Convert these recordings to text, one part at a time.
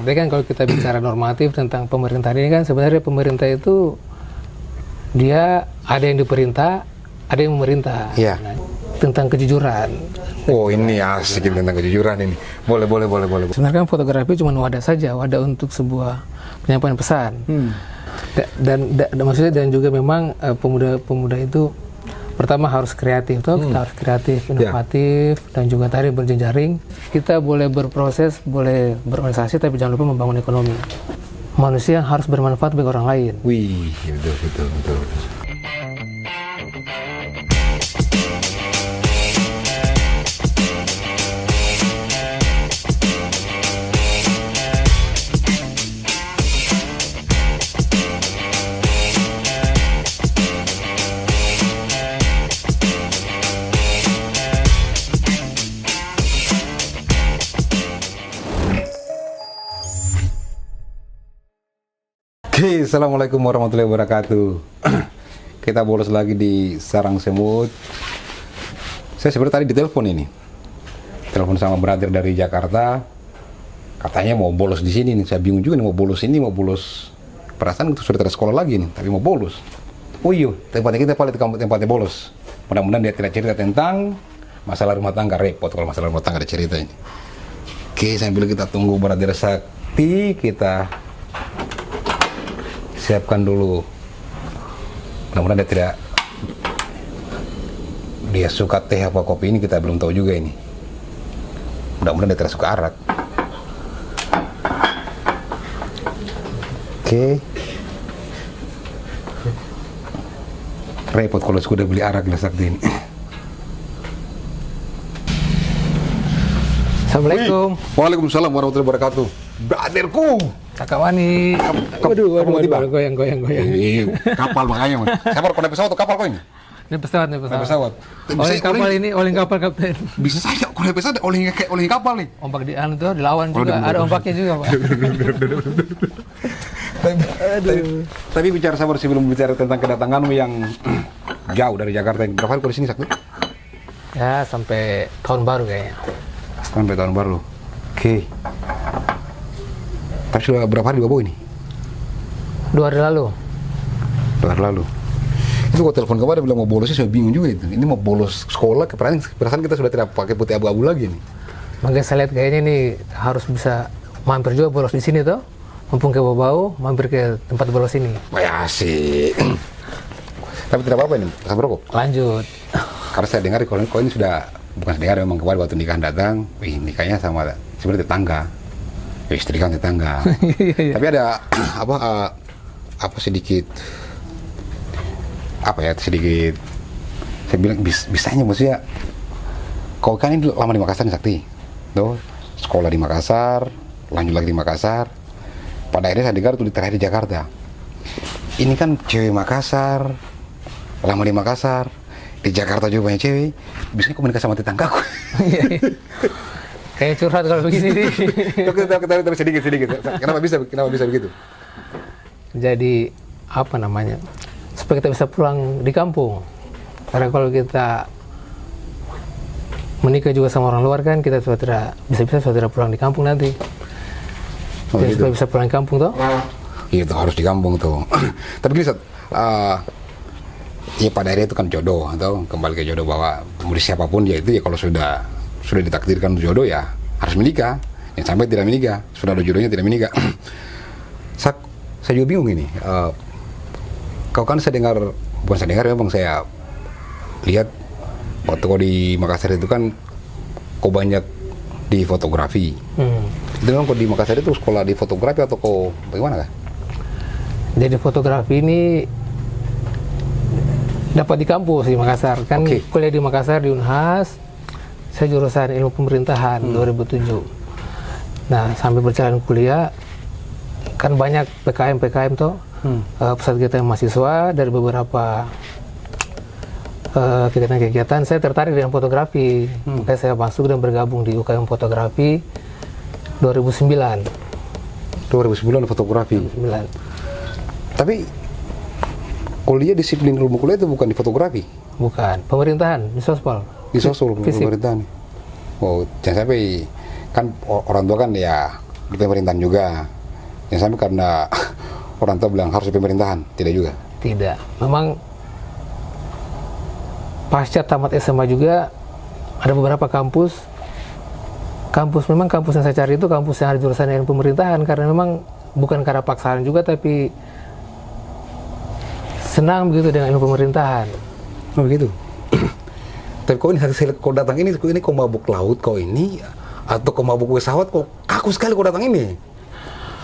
Tapi kan kalau kita bicara normatif tentang pemerintahan ini kan sebenarnya pemerintah itu dia ada yang diperintah, ada yang memerintah. Iya. Nah, tentang kejujuran. Oh, ini asik tentang kejujuran ini. Boleh. Sebenarnya kan fotografi cuma wadah saja, wadah untuk sebuah penyampaian pesan. Dan maksudnya dan juga memang pemuda-pemuda itu pertama harus kreatif, kita harus kreatif, inovatif, dan juga tadi berjejaring. Kita boleh berproses, boleh berorganisasi, tapi jangan lupa membangun ekonomi. Manusia harus bermanfaat bagi orang lain. Wih, betul. Oke, assalamualaikum warahmatullahi wabarakatuh. Kita bolos lagi di sarang semut. Saya sebenarnya tadi ditelepon ini. Telepon sama brother dari Jakarta. Katanya mau bolos di sini nih. Saya bingung juga nih mau bolos ini, mau bolos. Perasaan itu sudah tidak sekolah lagi nih, tapi mau bolos. Oh iya, tempatnya kita paling tempatnya bolos. Mudah-mudahan dia tidak cerita tentang masalah rumah tangga. Repot kalau masalah rumah tangga ada cerita ini. Oke, sambil kita tunggu brother Sakti, kita siapkan dulu. Mudah-mudahan dia suka teh apa kopi, ini kita belum tahu juga ini. Mudah-mudahan dia tidak suka arak. Oke. Repot kalau sudah beli arak lah Sakti ini. Assalamualaikum. Waalaikumsalam warahmatullahi wabarakatuh. Brotherku. Kakak Wani. Waduh, goyang. Kapal makanya. Saya baru pesawat atau kapal kok ini? Ini pesawat. Oleh kapal kapten. Bisa saja kalau pesawat oleh kapal nih. Ombak di anu tuh dilawan juga, ada ombaknya juga, Pak. Tapi bicara sabar sebelum bicara tentang kedatanganmu yang jauh dari Jakarta, berapa hari kau di sini Sakti? Ya, sampai tahun baru kayaknya. Sampai tahun baru. Oke. Tapi sudah berapa hari di Babo ini? 2 hari lalu. Itu kok telepon kemarin bilang mau bolosnya, saya bingung juga itu. Ini mau bolos sekolah, perasaan kita sudah tidak pakai putih abu-abu lagi nih. Makanya saya lihat kayaknya nih harus bisa mampir juga bolos di sini tuh. Mumpung ke Bau, mampir ke tempat bolos ini. Wah, asik. Tapi tidak apa-apa ini, kasih rokok. Lanjut. Karena saya dengar kalau ini sudah, bukan dengar, memang kemarin waktu nikahan datang, nikahnya sama sebenarnya tetangga. Istri kan tetangga. Tapi ada sedikit saya bilang bisanya maksudnya kau kan ini lama di Makassar nih Sakti tuh, sekolah di Makassar, lanjut lagi di Makassar, pada akhirnya saya dengar tuh terakhir di Jakarta. Ini kan cewek Makassar, lama di Makassar, di Jakarta juga banyak cewek, bisanya komunikasi sama tetanggaku. Kayak curhat kalau begini nih. Tapi sedikit. Kenapa bisa begitu? Jadi apa namanya? Supaya kita bisa pulang di kampung. Karena kalau kita menikah juga sama orang luar kan kita sudah tidak pulang di kampung nanti. Oh, gitu. Supaya bisa pulang di kampung toh? Itu harus di kampung tuh. Tapi bisa ya pada akhirnya itu kan jodoh, atau kembali ke jodoh bahwa mau siapapun dia itu ya kalau sudah ditakdirkan jodoh ya harus menikah. Yang sampai tidak menikah, sudah ada jodohnya tidak menikah. Saya juga bingung ini. Kau kan memang saya lihat waktu kau di Makassar itu kan kau banyak di fotografi. Itu memang kau di Makassar itu sekolah di fotografi atau kau bagaimana kah? Jadi fotografi ini dapat di kampus di Makassar. Kan kuliah di Makassar di Unhas. Saya jurusan ilmu pemerintahan 2007. Nah, sambil berjalan kuliah, kan banyak PKM tuh, pusat kegiatan mahasiswa dari beberapa kegiatan-kegiatan. Saya tertarik dengan fotografi, makanya saya masuk dan bergabung di UKM Fotografi 2009. 2009 fotografi. 2009. Tapi kuliah disiplin ilmu kuliah itu bukan di fotografi? Bukan, pemerintahan di Sospol. Di Sosol pemerintahan. Oh, jangan sampai kan orang tua kan ya di pemerintahan juga. Yang sampai karena orang tua bilang harus di pemerintahan, tidak juga. Tidak. Memang pasca tamat SMA juga ada beberapa kampus memang kampus yang saya cari itu kampus yang ada jurusan dengan pemerintahan, karena memang bukan karena paksaan juga, tapi senang begitu dengan ilmu pemerintahan. Oh begitu. Tapi kau ini hasil kau datang ini kau mabuk laut kau ini atau kau mabuk pesawat, kau kaku sekali kau datang ini.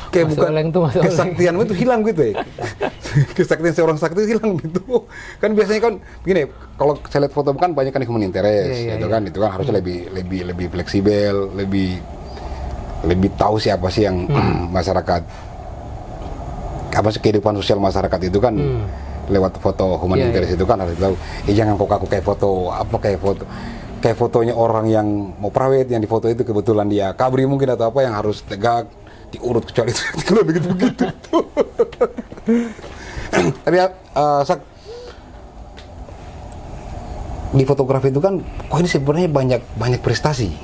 Kayak Masuk bukan oleng tuh, masuk kesaktianmu itu hilang gitu ya. Kesaktian seorang sakti itu hilang gitu. Kan biasanya kan begini, kalau saya lihat foto kan banyak kan human interest, gitu kan. Itu kan harusnya lebih fleksibel, lebih tahu siapa sih yang masyarakat, apa sih kehidupan sosial masyarakat itu kan lewat foto human interest itu kan harus tahu. Jangan kok kaku kayak fotonya orang yang mau private, yang di foto itu kebetulan dia kabri mungkin atau apa yang harus tegak diurut, kecuali itu kalau begitu. Tapi di fotografi itu kan, kok ini sebenarnya banyak prestasi.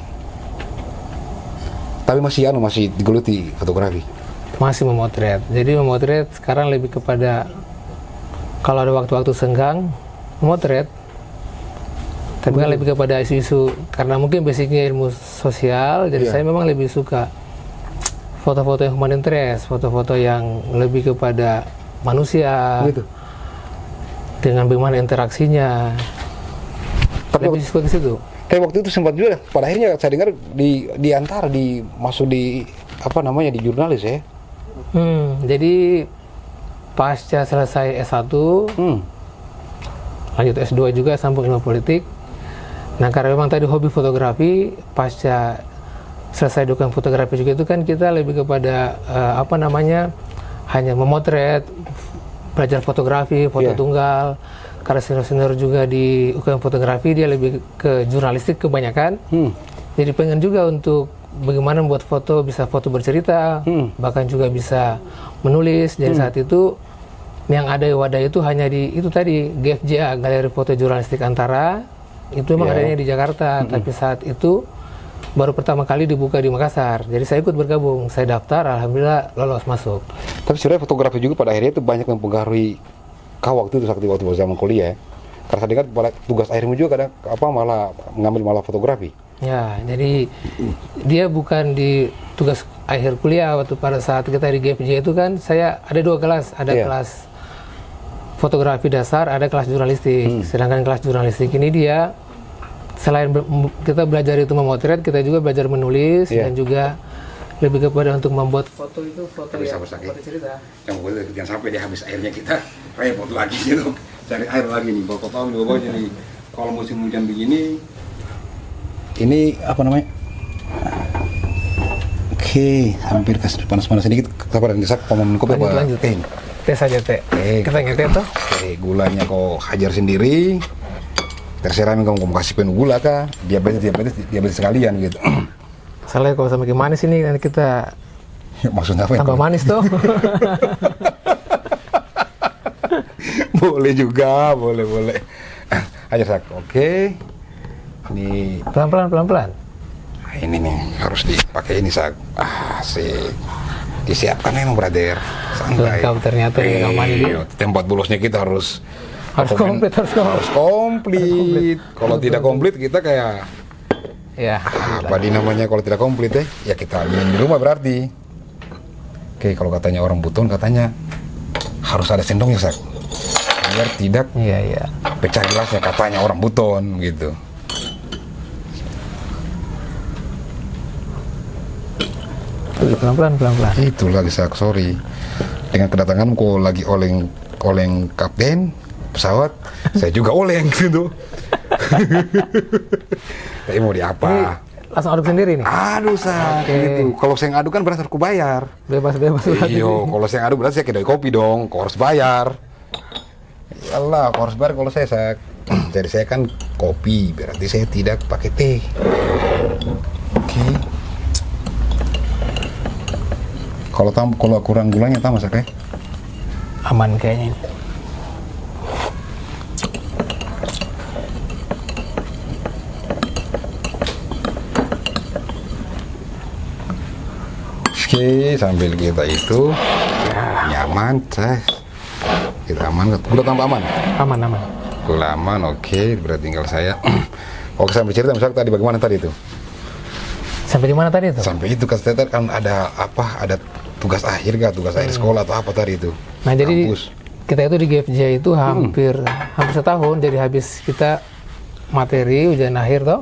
Tapi masih digeluti fotografi. Masih memotret. Jadi memotret sekarang lebih kepada kalau ada waktu-waktu senggang memotret. Tapi kan lebih kepada isu-isu, karena mungkin basicnya ilmu sosial, jadi saya memang lebih suka foto-foto yang human interest, foto-foto yang lebih kepada manusia, Gitu. dengan bagaimana interaksinya. Tapi Lebih suka ke situ. kayak waktu itu sempat juga, pada akhirnya saya dengar masuk di apa namanya, di jurnalis ya. Jadi pasca selesai S1, lanjut S2 juga sambung ilmu politik. Nah, karena memang tadi hobi fotografi, pasca selesai dukungan fotografi juga itu kan kita lebih kepada hanya memotret, belajar fotografi, foto tunggal. Karena senior-senior juga di UKM fotografi, dia lebih ke jurnalistik kebanyakan. Jadi pengen juga untuk bagaimana membuat foto, bisa foto bercerita, bahkan juga bisa menulis. Jadi saat itu yang ada wadah itu hanya di itu tadi, GFJA, Galeri Foto Jurnalistik Antara. Itu memang adanya di Jakarta, tapi saat itu baru pertama kali dibuka di Makassar. Jadi saya ikut bergabung, saya daftar, alhamdulillah lolos masuk. Tapi sebenarnya fotografi juga pada akhirnya itu banyak mempengaruhi kau waktu zaman kuliah. Karena tadi kan tugas akhirmu juga kadang malah mengambil fotografi. Ya, jadi dia bukan di tugas akhir kuliah. Waktu pada saat kita di GFJ itu kan saya ada 2 kelas, ada kelas fotografi dasar, ada kelas jurnalistik. Sedangkan kelas jurnalistik ini dia selain kita belajar itu memotret, kita juga belajar menulis dan juga lebih kepada untuk membuat foto itu foto cerita. Yang boleh jangan sampai dia habis airnya kita repot lagi gitu. Cari air lagi nih, bawa tahu nih bawa jadi kalau musim hujan begini ini apa namanya? Oke, hampir kasih panas-panas sedikit. Sabar disak minum kopi apa? Lanjut. Teh saja teh. Kita ngeteh toh. Oke, gulanya kau hajar sendiri. Terserah kamu mau kasih penuh gula kah? Diabetes sekalian gitu. Soalnya kalau sama manis ini nanti kita maksudnya apa? Tambah manis tuh. Boleh juga, boleh. Aja sak. Oke. Ini pelan-pelan. Nah, ini nih harus dipakai ini sak. Asik. Disiapkan memang brother. Santai. Lengkap ternyata ini mandi. Tempat bolosnya kita harus komplit. Kalau tidak komplit kita kayak apa namanya kalau tidak komplit ya kita di rumah berarti. Oke, kalau katanya orang buton katanya harus ada sendoknya sak. Biar tidak pecah gelasnya katanya orang buton gitu. Pelan-pelan. Itu lagi sak, sorry. Dengan kedatanganku lagi oleng kapten pesawat, saya juga oleng gitu. Tapi mau diapa? Ini langsung aduk sendiri nih? Aduh sak, gitu. Kalau saya ngaduk kan berarti harus bayar. Bebas. Iyo, kalau saya ngaduk berarti saya kedai kopi dong, kau harus bayar. Iyalah, kau harus bayar kalau saya sak. Jadi saya kan kopi, berarti saya tidak pakai teh. Oke. Kalau kurang gulanya tambah sak ya? Aman kayaknya ini. Oke, sambil kita itu nyaman, kita aman, udah tambah aman. Aman. Udah aman, oke. Berarti tinggal saya. Oke, sampai cerita misalnya tadi bagaimana tadi itu? Sampai di mana tadi itu? Sampai itu kan ada apa? Ada tugas akhir kah? Tugas akhir sekolah atau apa tadi itu? Nah, jadi Kampus. kita itu di GFJ itu hampir setahun, jadi habis kita materi ujian akhir toh.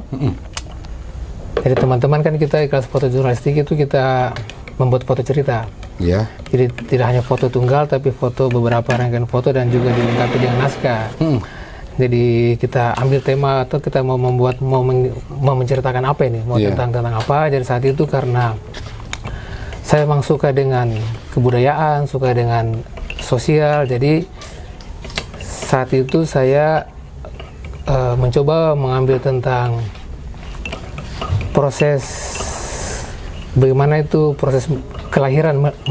Jadi teman-teman kan kita di kelas foto jurnalistik itu kita membuat foto cerita. Iya. Jadi tidak hanya foto tunggal tapi foto beberapa rangkaian foto dan juga dilengkapi dengan naskah. Jadi kita ambil tema atau kita mau menceritakan apa ini, tentang apa. Jadi saat itu karena saya memang suka dengan kebudayaan, suka dengan sosial. Jadi saat itu saya mencoba mengambil tentang proses bagaimana itu proses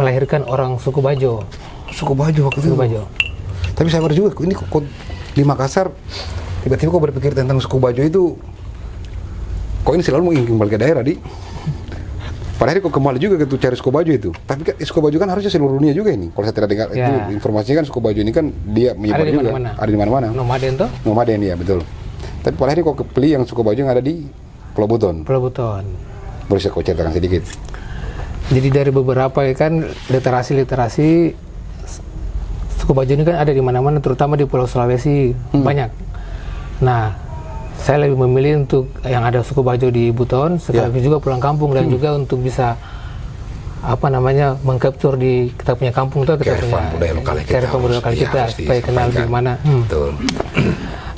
melahirkan orang suku Bajo. Suku Bajo waktu itu. Suku Bajo. Tapi saya baru juga ini kok di Makassar tiba-tiba kok berpikir tentang suku Bajo itu. Kok ini selalu mau kembali ke daerah di. Padahal kok kembali juga gitu cari suku Bajo itu. Tapi kan suku Bajo kan harusnya seluruh dunia juga ini. Kalau saya tidak dengar itu informasinya kan suku Bajo ini kan dia menyebar juga. Ada di mana-mana. Nomaden toh? Nomaden ya betul. Tapi padahal kok kepeli yang suku Bajo yang ada di Pulau Buton. Pulau Buton. Boleh saya kau ceritakan sedikit? Jadi dari beberapa kan literasi suku Bajo ini kan ada di mana-mana, terutama di Pulau Sulawesi banyak. Nah, saya lebih memilih untuk yang ada suku Bajo di Buton, sekaligus juga pulang kampung dan juga untuk bisa mengcapture di kita punya kampung tuh kita punya budaya lokal kita supaya kenal di mana. Betul.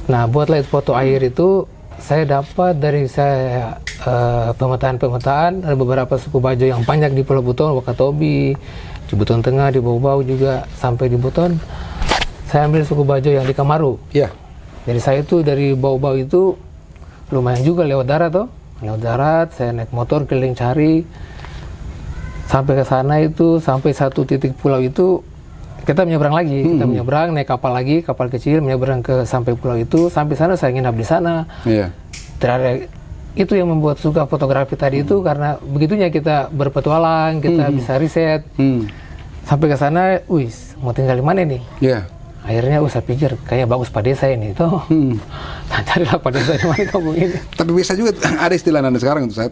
Nah, buat lihat foto air itu saya dapat dari pemetaan ada beberapa suku Bajo yang banyak di Pulau Buton, Wakatobi, di Buton Tengah, di Bau-Bau juga sampai di Buton. Saya ambil suku Bajo yang di Kamaru. Iya. Jadi saya itu dari Bau-Bau itu lumayan juga lewat darat lewat darat, saya naik motor keliling cari sampai ke sana itu, sampai satu titik pulau itu kita menyeberang lagi, kita menyeberang naik kapal lagi, kapal kecil menyeberang ke sampai pulau itu, sampai sana saya nginap di sana. Iya. Terada itu yang membuat suka fotografi tadi itu karena begitunya kita berpetualang, kita bisa riset. Sampai ke sana, mau tinggal di mana nih? Iya. Akhirnya saya pikir kayaknya bagus Padesa ini toh. Nah, carilah Padesa di mana kampung ini. Tapi biasa juga ada istilah anda sekarang untuk saya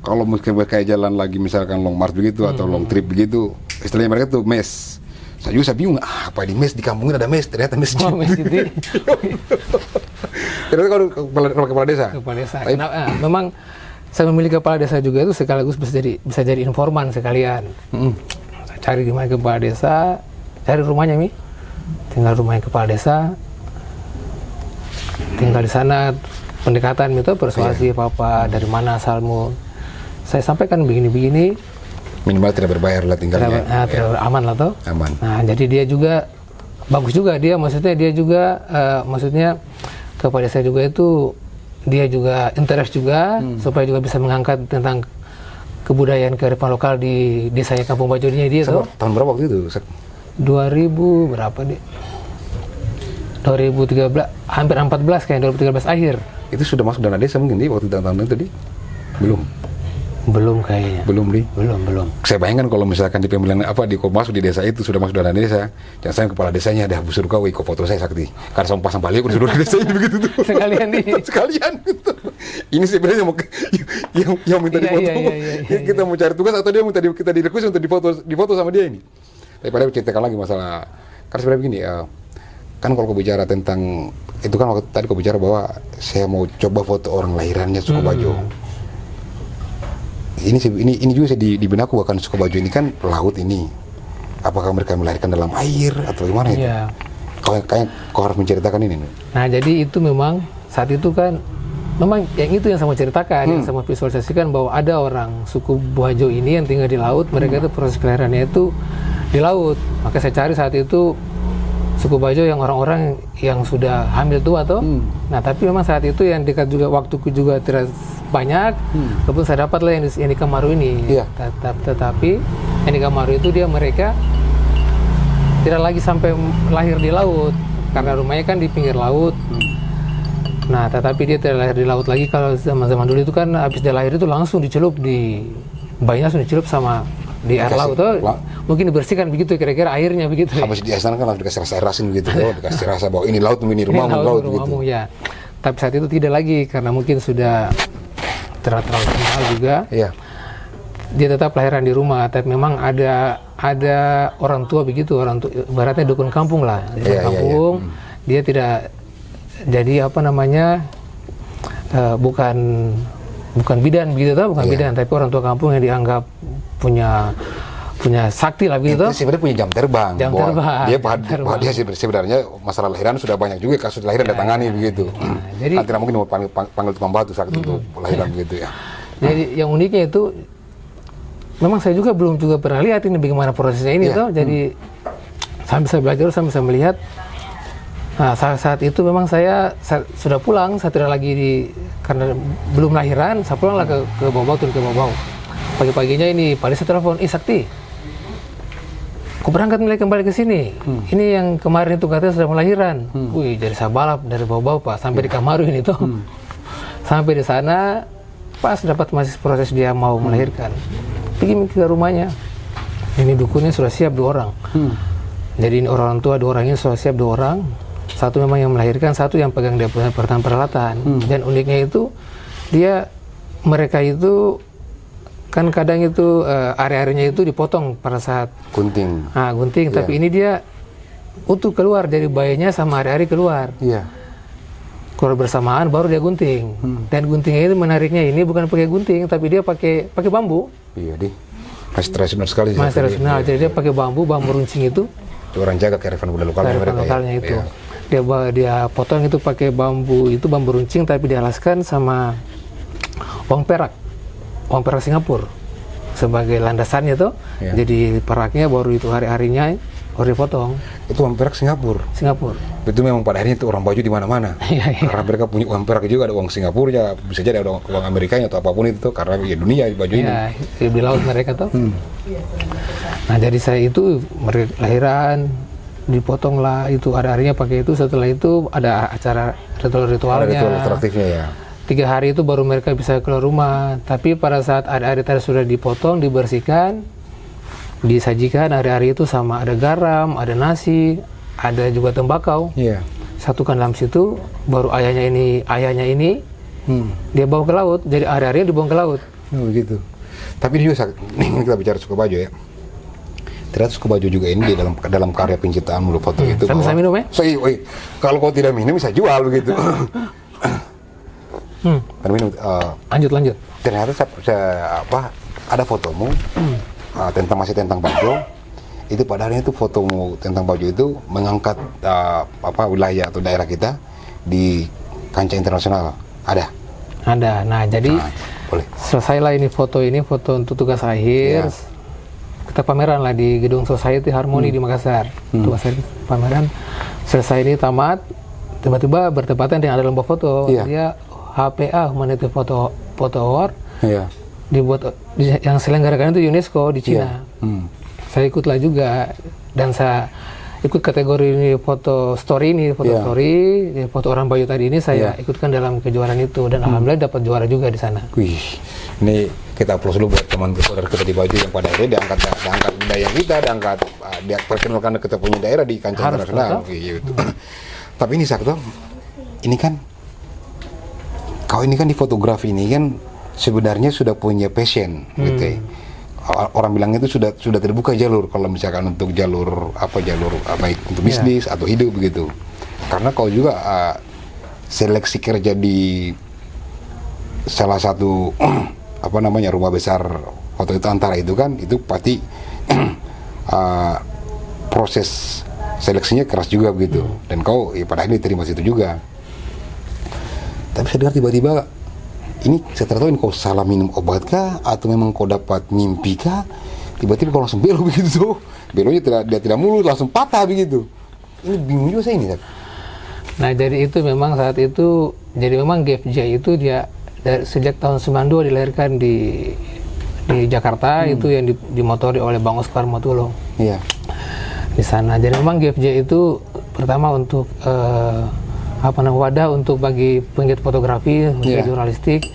kalau mungkin kayak jalan lagi misalkan long march begitu atau long trip begitu, istilahnya mereka tuh mes. Saya juga bingung, apa di mes di kampungnya ada mes, ternyata mes. Oh, mes gitu. Ternyata kalau kepala desa. Kepala desa. Memang saya memilih kepala desa juga itu sekaligus bisa jadi informan sekalian. Saya cari di mana kepala desa, cari rumahnya tinggal rumahnya kepala desa, tinggal di sana, pendekatan itu persuasi apa dari mana asalmu. Saya sampaikan begini-begini. Minimal tidak berbayar lah tinggalnya. Aman lah toh. Aman. Nah, jadi dia juga bagus juga maksudnya kepada saya juga itu dia juga interest juga supaya juga bisa mengangkat tentang kebudayaan kearifan lokal di desanya Kampung Bajonya dia tuh. Tahun berapa waktu itu? 2000 berapa deh? 2013, hampir 14 kayak 2013 akhir. Itu sudah masuk dana desa mungkin di waktu tahun itu di? Belum kayaknya. Belum. Belum. Saya bayangkan kalau misalkan di pemilihan masuk di desa itu sudah masuk dana desa, dan saya kepala desanya ada busur kau ikut foto saya sakti. Karena saya pasang balik di seluruh desa ini begitu tuh. Sekalian nih. Sekalian. Ini sebenarnya yang minta difoto. Iya. Kita mau cari tugas atau dia minta kita direquest untuk difoto sama dia ini. Tapi padahal ceritakan lagi masalah. Karena sebenarnya begini, kan kalau kau bicara tentang itu kan waktu tadi kau bicara bahwa saya mau coba foto orang lahirannya suku Bajo. Ini juga saya di benakku bahkan suku Bajo ini kan laut ini. Apakah mereka melahirkan dalam air atau gimana itu? Iya. Kau harus menceritakan ini. Nah, jadi itu memang saat itu kan memang yang itu yang saya mau ceritakan, yang saya mau visualisasikan bahwa ada orang suku Bajo ini yang tinggal di laut, mereka itu proses kelahirannya itu di laut. Maka saya cari saat itu suku Bajo yang orang-orang yang sudah hamil tua tuh. Nah, tapi memang saat itu yang dekat juga waktuku juga tidak banyak. Walaupun saya dapat lah yang di Kamaru ini. Iya. Tetapi yang di Kamaru itu mereka tidak lagi sampai lahir di laut karena rumahnya kan di pinggir laut. Nah, tetapi dia tidak lahir di laut lagi. Kalau zaman dulu itu kan habis dia lahir itu langsung dicelup bayinya langsung dicelup sama di air laut tuh mungkin dibersihkan begitu kira-kira airnya begitu. Habis di sana kan harus dikasih rasa air asin gitu, dikasih rasa bahwa ini laut, ini rumahmu, laut gitu. Ya. Tapi saat itu tidak lagi karena mungkin sudah terlalu kenal juga. Iya. Dia tetap lahiran di rumah, tapi memang ada orang tua begitu, orang tua ibaratnya dukun kampung lah, dukun kampung. Dia tidak jadi apa namanya bukan bidan begitu, bukan bidan, tapi orang tua kampung yang dianggap punya sakti lah begitu. Itu sebenarnya punya jam terbang. Dia sebenarnya masalah lahiran sudah banyak juga kasus lahiran ditangani begitu. Jadi tidak mungkin mau panggil tukang batu saat itu lahiran begitu ya. Jadi yang uniknya itu memang saya juga belum pernah lihat ini bagaimana prosesnya ini toh. Jadi sambil saya belajar, sambil saya melihat. Nah saat itu memang saya sudah pulang, saya tidak lagi karena belum lahiran, saya pulanglah ke Bau-Bau, turun ke Bau-Bau. Pagi-paginya ini pada saya telepon, Sakti, aku berangkat mulai kembali ke sini. Ini yang kemarin itu katanya sudah melahirkan. Wih, jadi saya balap dari Bau-Bau Pak sampai di Kamaru ini tuh. Sampai di sana pas dapat masih proses dia mau melahirkan. Pergi ke rumahnya. Ini dukunnya sudah siap 2 orang. Jadi ini orang tua 2 orang ini sudah siap 2 orang. Satu memang yang melahirkan, satu yang pegang dia punya peralatan. Dan uniknya itu mereka itu kan kadang itu area-areanya itu dipotong pada saat gunting. Gunting. Tapi ini dia utuh keluar, jadi bayinya sama hari-hari keluar. Keluar bersamaan baru dia gunting. Dan guntingnya itu menariknya ini bukan pakai gunting, tapi dia pakai bambu. Iya, masih tradisional sekali. Masih tradisional. Jadi dia pakai bambu runcing itu. Orang jaga kearifan budaya lokalnya mereka. Lokalnya itu. Dia potong itu pakai bambu runcing, tapi dialaskan sama uang perak Singapura sebagai landasannya tuh. Jadi peraknya baru itu hari-harinya baru dipotong. Itu uang perak Singapura. Itu memang pada akhirnya itu orang baju di mana-mana. Karena mereka punya uang perak juga, ada uang Singapura ya, bisa jadi ada uang Amerikanya atau apapun itu karena ya dunia baju ini. Di laut mereka tuh. Nah jadi saya itu lahiran dipotong lah itu hari-harinya pakai itu. Setelah itu ada acara ritual-ritualnya. Ada ritual traktifnya ya. 3 hari itu baru mereka bisa keluar rumah. Tapi pada saat hari-hari tadi sudah dipotong, dibersihkan, disajikan hari-hari itu sama ada garam, ada nasi, ada juga tembakau. Satukan dalam situ, baru ayahnya ini dia bawa ke laut. Jadi hari-hari dibawa ke laut. Begitu. Tapi ini juga kita bicara Sukobaju ya. Ternyata Sukobaju juga ini di dalam karya penciptaan mulut foto itu. Sambil minum ya? Kalau kau tidak minum bisa jual begitu. Minum. Lanjut. Ternyata ada fotomu tentang baju. Itu padahal itu fotomu tentang baju itu mengangkat wilayah atau daerah kita di kancah internasional. Ada. Nah jadi boleh. Selesailah ini foto untuk tugas akhir. Kita pameran lah di gedung Society Harmony di Makassar. Tugas akhir pameran selesai ini tamat. Tiba-tiba bertepatan dengan ada lomba foto. Dia HPA Humanity Photo Award. Dibuat yang selenggarakan itu UNESCO di Cina. Saya ikutlah juga dan saya ikut kategori ini foto story, foto orang Bayu tadi ini saya ikutkan dalam kejuaraan itu dan alhamdulillah dapat juara juga di sana. Wih, ini kita aplaus dulu buat teman saudara kita di Baju yang pada akhirnya diangkat budaya kita, dia perkenalkan kita punya daerah di kancah internasional. Gitu. Tapi ini Sakto, ini kan kau ini kan di fotografi ini kan sebenarnya sudah punya passion gitu ya. Orang bilang itu sudah terbuka jalur kalau misalkan untuk jalur baik untuk bisnis atau hidup begitu. Karena kau juga seleksi kerja di salah satu rumah besar foto itu antara itu kan itu pasti proses seleksinya keras juga begitu. Dan kau pada akhirnya diterima situ juga. Tapi saya dengar tiba-tiba ini saya tidak tahu ini kau salah minum obat kah atau memang kau dapat mimpi kah, tiba-tiba kau langsung belok begitu. Beloknya dia tidak mulus, langsung patah begitu. Ini bingung juga saya ini. Nah jadi itu memang saat itu, jadi memang GFJ itu dia sejak tahun 92 dilahirkan di Jakarta. Itu yang dimotori oleh Bang Oscar Motulong. Di sana. Jadi memang GFJ itu pertama untuk wadah untuk bagi penggiat fotografi, jurnalistik,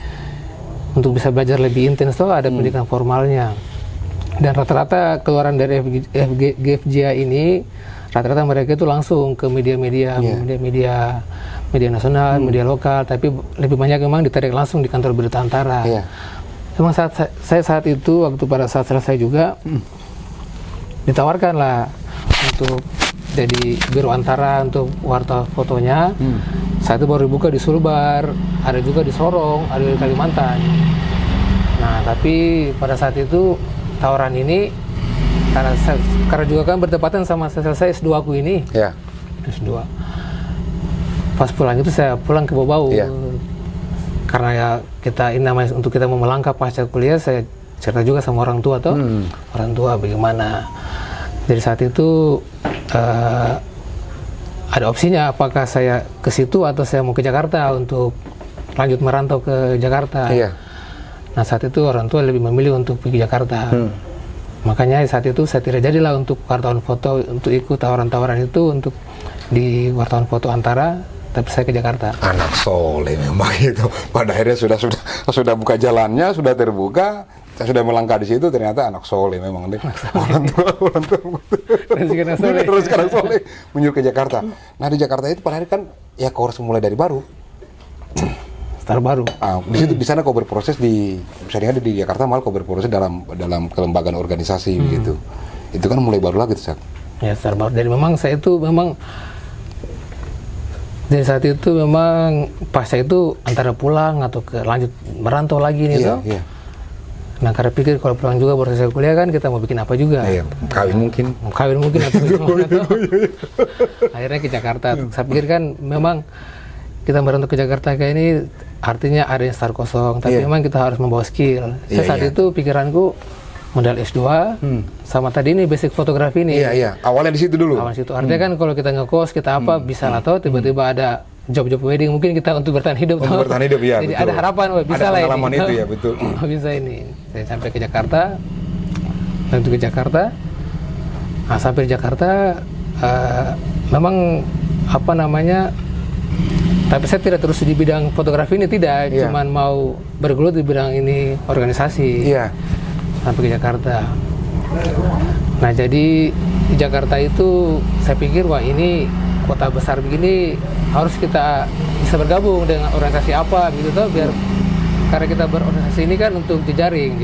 untuk bisa belajar lebih intens tuh ada pendidikan formalnya. Dan rata-rata keluaran dari GFGA ini, rata-rata mereka itu langsung ke media-media nasional, media lokal, tapi lebih banyak memang ditarik langsung di kantor berita Antara. Memang saat itu, waktu pada saat selesai juga, ditawarkan lah untuk jadi biro Antara untuk warta fotonya. Saat itu baru dibuka di Sulbar, ada juga di Sorong, ada di Kalimantan. Nah, tapi pada saat itu tawaran ini karena juga kan bertepatan sama selesai S2 aku ini. S2. Pas pulang itu saya pulang ke Bau-Bau. Karena ya kita ini namanya untuk kita mau melangkah pasca kuliah, saya cerita juga sama orang tua orang tua bagaimana. Jadi saat itu ada opsinya apakah saya ke situ atau saya mau ke Jakarta untuk lanjut merantau ke Jakarta. Nah, saat itu orang tua lebih memilih untuk pergi Jakarta. Makanya saat itu saya tidak jadilah untuk wartawan foto, untuk ikut tawaran-tawaran itu untuk di wartawan foto Antara, tapi saya ke Jakarta. Anak soleh memang itu. Pada akhirnya sudah buka jalannya, sudah terbuka, saya sudah melangkah di situ, ternyata anak soleh memang deh. Orang tua. Terus sekarang soleh menyuruh ke Jakarta. Nah, di Jakarta itu pada akhirnya kan ya kau harus mulai dari baru. Start baru. Di sana kau berproses misalnya di Jakarta malah kau berproses dalam kelembagaan organisasi begitu. Itu kan mulai baru lagi tuh, Sak. Ya, start baru. Dari memang saya itu memang dari saat itu memang pasca itu antara pulang atau lanjut merantau lagi nih tuh. Nah, karena pikir kalau pulang juga baru selesai kuliah kan kita mau bikin apa juga. Kawin mungkin atau gimana tuh. Akhirnya ke Jakarta. Saya pikir kan memang kita merantau ke Jakarta kayak ini artinya ada yang start kosong, tapi memang kita harus membawa skill. Saya saat itu pikiranku modal S2 sama tadi ini basic fotografi ini. Awalnya di situ dulu. Awalnya situ. Artinya kan kalau kita ngekos kita apa bisa lah atau tiba-tiba ada job-job wedding mungkin kita untuk bertahan hidup. Jadi ada harapan, bisa lah ini. Ada pengalaman itu ya, betul. Bisa ini. Saya sampai ke Jakarta. Untuk ke Jakarta. Nah, sampai di Jakarta memang apa namanya? Tapi saya tidak terus di bidang fotografi ini, tidak. Cuman mau bergelut di bidang ini organisasi. Sampai ke Jakarta. Nah, jadi di Jakarta itu saya pikir wah ini kota besar begini harus kita bisa bergabung dengan organisasi apa gitu tuh, biar karena kita berorganisasi ini kan untuk jejaring.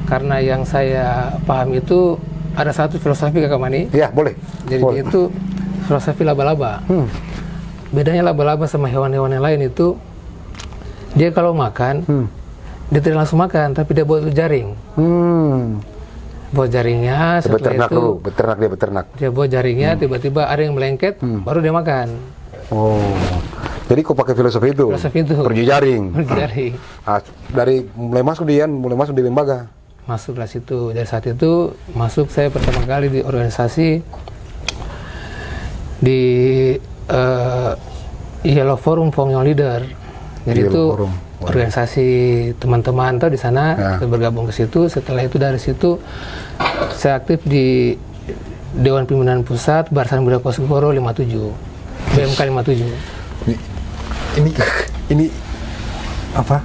Karena yang saya paham itu ada satu filosofi Kakak Mani. Boleh. Jadi itu filosofi laba-laba. Bedanya laba-laba sama hewan-hewan yang lain itu dia kalau makan dia tidak langsung makan, tapi dia buat jaring. Buat jaringnya, setelah itu beternak. Dia buat jaringnya, tiba-tiba ada yang melengket, baru dia makan. Jadi kau pakai filosofi itu? Berjejaring. Dari mulai masuk di lembaga. Masuklah situ. Dari saat itu saya pertama kali di organisasi di Yellow Forum for Young Leader. Jadi itu organisasi teman-teman tuh di sana bergabung ke situ. Setelah itu dari situ saya aktif di Dewan Pimpinan Pusat Barisan Muda Kosgoro 57, BMK 57. Ini apa?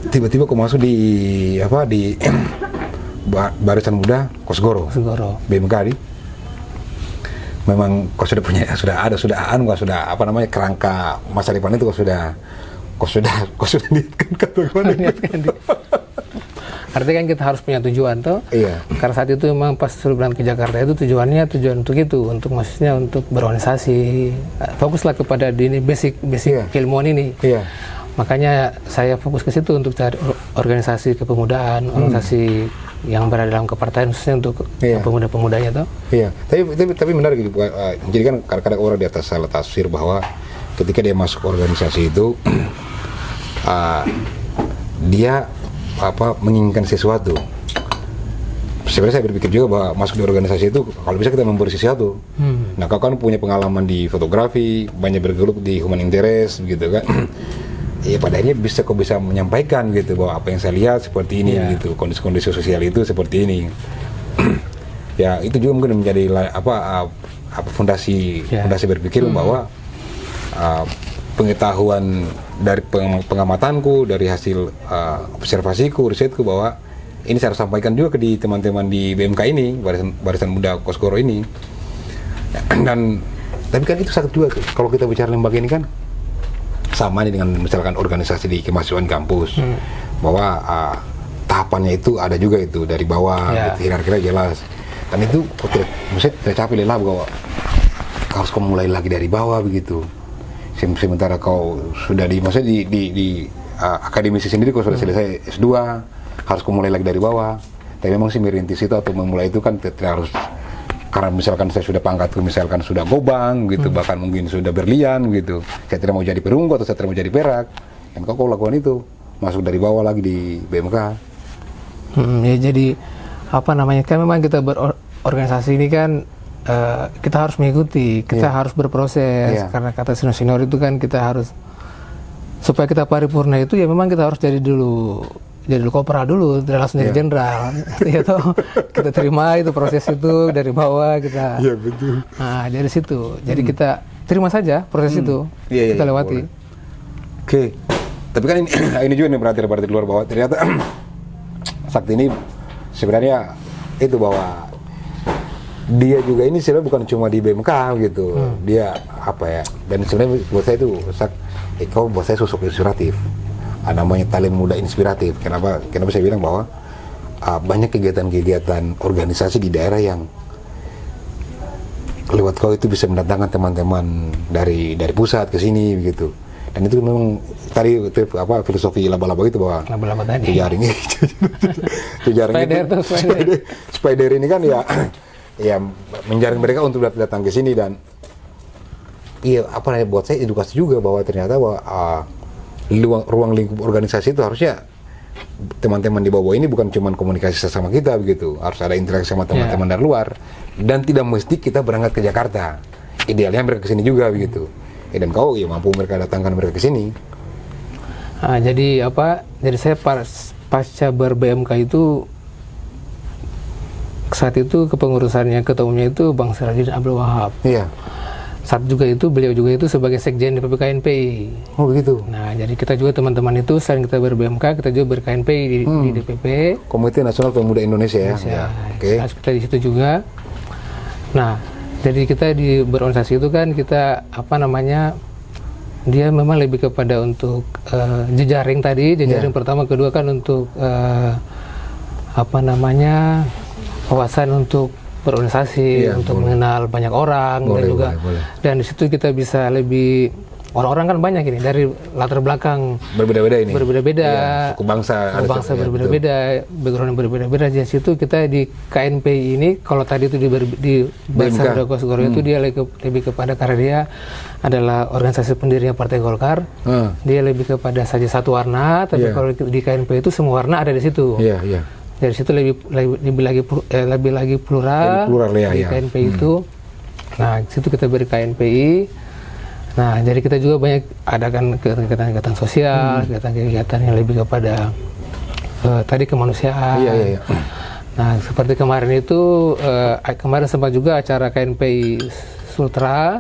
Tiba-tiba kau masuk di Barisan Muda Kosgoro. BMK di. Memang kau sudah punya, sudah apa namanya, kerangka masa depan itu kau sudah niatkan. Artinya kan kita harus punya tujuan toh. Karena saat itu memang pas sebelum ke Jakarta itu tujuan untuk itu, untuk maksudnya untuk berorganisasi. Fokuslah kepada ini basic keilmuan ini. Makanya saya fokus ke situ untuk cari organisasi kepemudaan, organisasi yang berada dalam kepartaian khususnya untuk pemuda-pemudanya toh. Tapi benar gitu. Jadi kan kadang-kadang orang di atas salah tafsir bahwa ketika dia masuk organisasi itu dia menginginkan sesuatu. Sebenarnya saya berpikir juga bahwa masuk di organisasi itu kalau bisa kita memberi sesuatu. Nah, kau kan punya pengalaman di fotografi, banyak bergelut di human interest gitu kan. Ya pada akhirnya kau bisa menyampaikan gitu bahwa apa yang saya lihat seperti ini gitu, kondisi-kondisi sosial itu seperti ini. Ya itu juga mungkin menjadi fondasi berpikir bahwa pengetahuan dari pengamatanku, dari hasil observasiku, risetku bahwa ini saya harus sampaikan juga ke di teman-teman di BMK ini, Barisan Muda Kosgoro ini. Dan tapi kan itu satu juga, kalau kita bicara lembaga ini kan sama nih dengan misalkan organisasi di kemahasiswaan kampus, bahwa tahapannya itu ada juga itu dari bawah, gitu, hierarkinya jelas. Dan itu maksudnya tidak capek lelah bahwa harus kau mulai lagi dari bawah begitu. Sementara kau sudah maksudnya di akademisi sendiri kau sudah selesai S2, harus kau mulai lagi dari bawah. Tapi memang sih merintis itu atau memulai itu kan tidak harus, karena misalkan saya sudah pangkatku misalkan sudah gobang gitu, bahkan mungkin sudah berlian gitu, saya tidak mau jadi perunggu atau saya tidak mau jadi perak, dan kau lakukan itu masuk dari bawah lagi di BMK. Ya jadi apa namanya, kan memang kita berorganisasi ini kan kita harus mengikuti, kita harus berproses, karena kata senior itu kan kita harus, supaya kita paripurna itu ya memang kita harus jadi dulu kopral dulu, tidak langsung jadi jenderal. Ya toh, kita terima itu proses itu dari bawah kita. Iya betul. Nah dari situ, jadi kita terima saja proses itu, kita lewati. Oke, tapi kan ini juga nih berarti di luar bawah ternyata Sakti ini sebenarnya itu bahwa dia juga ini sebenarnya bukan cuma di BMK gitu, dia apa ya? Dan sebenarnya buat saya itu kau buat saya sosok inspiratif. Namanya talent muda inspiratif. Kenapa saya bilang bahwa banyak kegiatan-kegiatan organisasi di daerah yang lewat kau itu bisa mendatangkan teman-teman dari pusat ke sini begitu. Dan itu memang tadi itu apa filosofi laba-laba itu bahwa laba-laba tadi jaring itu spider ini kan ya menjaring mereka untuk datang ke sini. Dan apa namanya, buat saya edukasi juga bahwa ternyata bahwa ruang lingkup organisasi itu harusnya teman-teman di bawah ini bukan cuma komunikasi sesama kita begitu, harus ada interaksi sama teman-teman dari luar, dan tidak mesti kita berangkat ke Jakarta, idealnya mereka ke sini juga begitu. Dan kau mampu mereka datangkan mereka ke sini. Jadi saya pasca ber-BMK itu saat itu kepengurusannya ketumnya itu Bang Sirajudin Abdul Wahab. Iya. Saat juga itu beliau juga itu sebagai sekjen DPP KNPI. Oh begitu. Nah jadi kita juga teman-teman itu selain kita ber-BMK, kita juga ber-KNPI di DPP. Komite Nasional Pemuda Indonesia. Ya. Oke. Kita di situ juga. Nah jadi kita di berorganisasi itu kan kita dia memang lebih kepada untuk jejaring tadi, pertama, kedua kan untuk wawasan untuk berorganisasi, untuk mengenal banyak orang, dan di situ kita bisa lebih, orang-orang kan banyak ini dari latar belakang berbeda-beda, suku bangsa berbeda-beda, background yang berbeda-beda. Di situ kita di KNPI ini, kalau tadi itu di Barisan Muda Kosgoro itu dia lebih kepada, karena dia adalah organisasi pendirinya Partai Golkar, dia lebih kepada saja satu warna, tapi kalau di KNPI itu semua warna ada di situ. Dari situ lebih lagi plural di KNPI itu. Nah, di situ kita beri KNPI. Nah, jadi kita juga banyak adakan kegiatan-kegiatan sosial, kegiatan-kegiatan yang lebih kepada tadi kemanusiaan. Nah, seperti kemarin itu, kemarin sempat juga acara KNPI Sultra.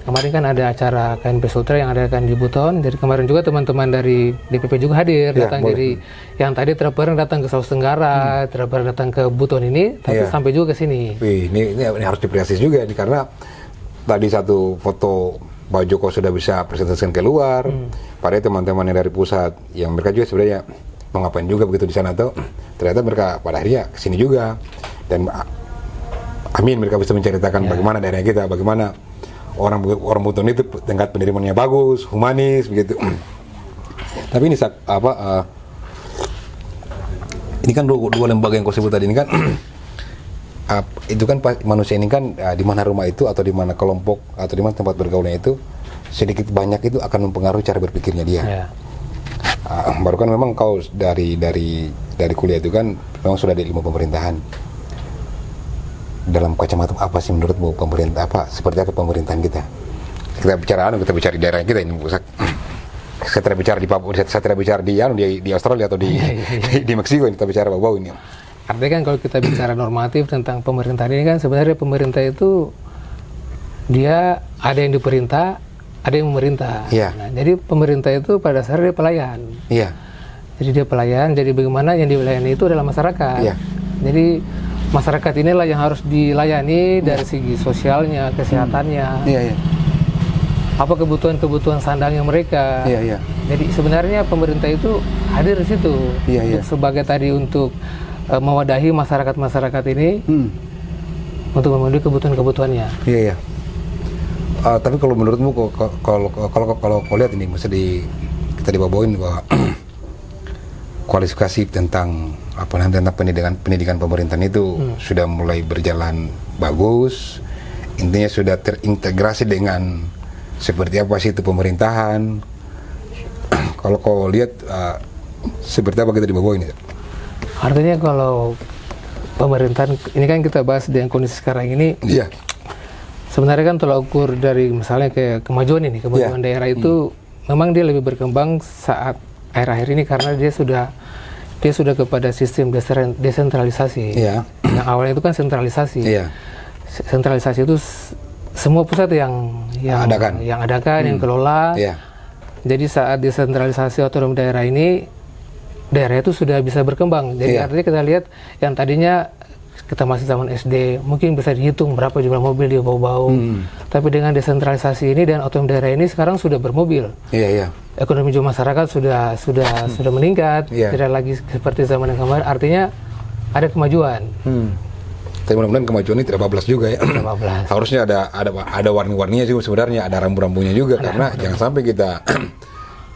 Kemarin kan ada acara KNPI Sultra yang adakan di Buton. Jadi kemarin juga teman-teman dari DPP juga hadir, datang. Jadi yang tadi terbareng datang ke Sulawesi Tenggara, terbareng datang ke Buton ini, tapi sampai juga ke sini. Ini harus diapresiasi juga nih, karena tadi satu foto Pak Joko sudah bisa presentasikan keluar, padahal teman-teman yang dari pusat, yang mereka juga sebenarnya mau ngapain juga begitu di sana tuh, ternyata mereka pada akhirnya kesini juga, dan amin mereka bisa menceritakan bagaimana daerah kita, bagaimana orang Buton itu tingkat penerimaannya bagus, humanis begitu. Tapi ini ini kan dua lembaga yang kau sebut tadi ini kan itu kan manusia ini kan di mana rumah itu atau di mana kelompok atau di mana tempat bergaulnya itu sedikit banyak itu akan mempengaruhi cara berpikirnya dia. Baru kan memang kau dari kuliah itu kan memang sudah di ilmu pemerintahan. Dalam kacamata apa sih menurutmu pemerintah, seperti apa pemerintahan kita? Kita bicara di daerah kita ini, saya tidak bicara di Papua, saya tidak bicara di Australia atau di Meksiko, ini kita bicara bau ini. Artinya kan kalau kita bicara normatif tentang pemerintahan ini kan sebenarnya pemerintah itu dia ada yang diperintah, ada yang memerintah. Nah, jadi pemerintah itu pada dasarnya dia pelayan. Jadi dia pelayan. Jadi bagaimana yang dilayani itu adalah masyarakat. Iya. Jadi masyarakat inilah yang harus dilayani dari segi sosialnya, kesehatannya. Iya, iya. Apa kebutuhan sandangnya mereka. Iya, iya. Jadi sebenarnya pemerintah itu hadir di situ. Iya, iya. Sebagai tadi untuk mewadahi masyarakat ini untuk memenuhi kebutuhannya. Iya, iya. Tapi kalau menurutmu kalau kau lihat ini mesti kita dibawain bahwa kualifikasi tentang tentang pendidikan pemerintahan itu sudah mulai berjalan bagus. Intinya sudah terintegrasi dengan seperti apa sih itu pemerintahan. Kalau kau lihat seperti apa kita dibawain ini? Artinya kalau pemerintahan ini kan kita bahas dengan kondisi sekarang ini. Iya. Sebenarnya kan tolak ukur dari misalnya kayak kemajuan daerah itu memang dia lebih berkembang saat akhir-akhir ini karena dia sudah kepada sistem desentralisasi. Iya. Yang awalnya itu kan sentralisasi. Iya. Sentralisasi itu semua pusat yang adakan, yang kelola. Iya. Jadi saat desentralisasi otonomi daerah ini, daerah itu sudah bisa berkembang. Jadi artinya kita lihat yang tadinya kita masih zaman SD, mungkin bisa dihitung berapa jumlah mobil dia bawa-bawa. Tapi dengan desentralisasi ini dan otonomi daerah ini sekarang sudah bermobil. Iya, iya. Ekonomi masyarakat sudah meningkat, tidak lagi seperti zaman yang kemarin. Artinya ada kemajuan. Tapi mudah-mudahan kemajuan ini tidak bablas juga ya. Harusnya ada warni-warninya juga sebenarnya, ada rambu-rambunya juga karena jangan sampai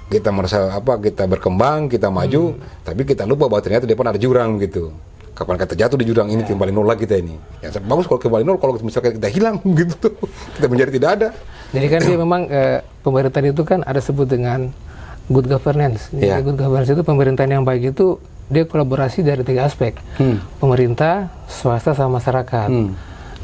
kita merasa kita berkembang, kita maju, tapi kita lupa bahwa ternyata di depan ada jurang gitu. Kapan kita jatuh di jurang ini kembali nol lagi kita ini. Ya bagus kalau kembali nol, kalau misalkan kita hilang gitu tuh, kita menjadi tidak ada. Jadi kan dia memang pemerintahan itu kan ada sebut dengan good governance. Jadi good governance itu pemerintahan yang baik itu dia kolaborasi dari 3 aspek. Pemerintah, swasta, sama masyarakat.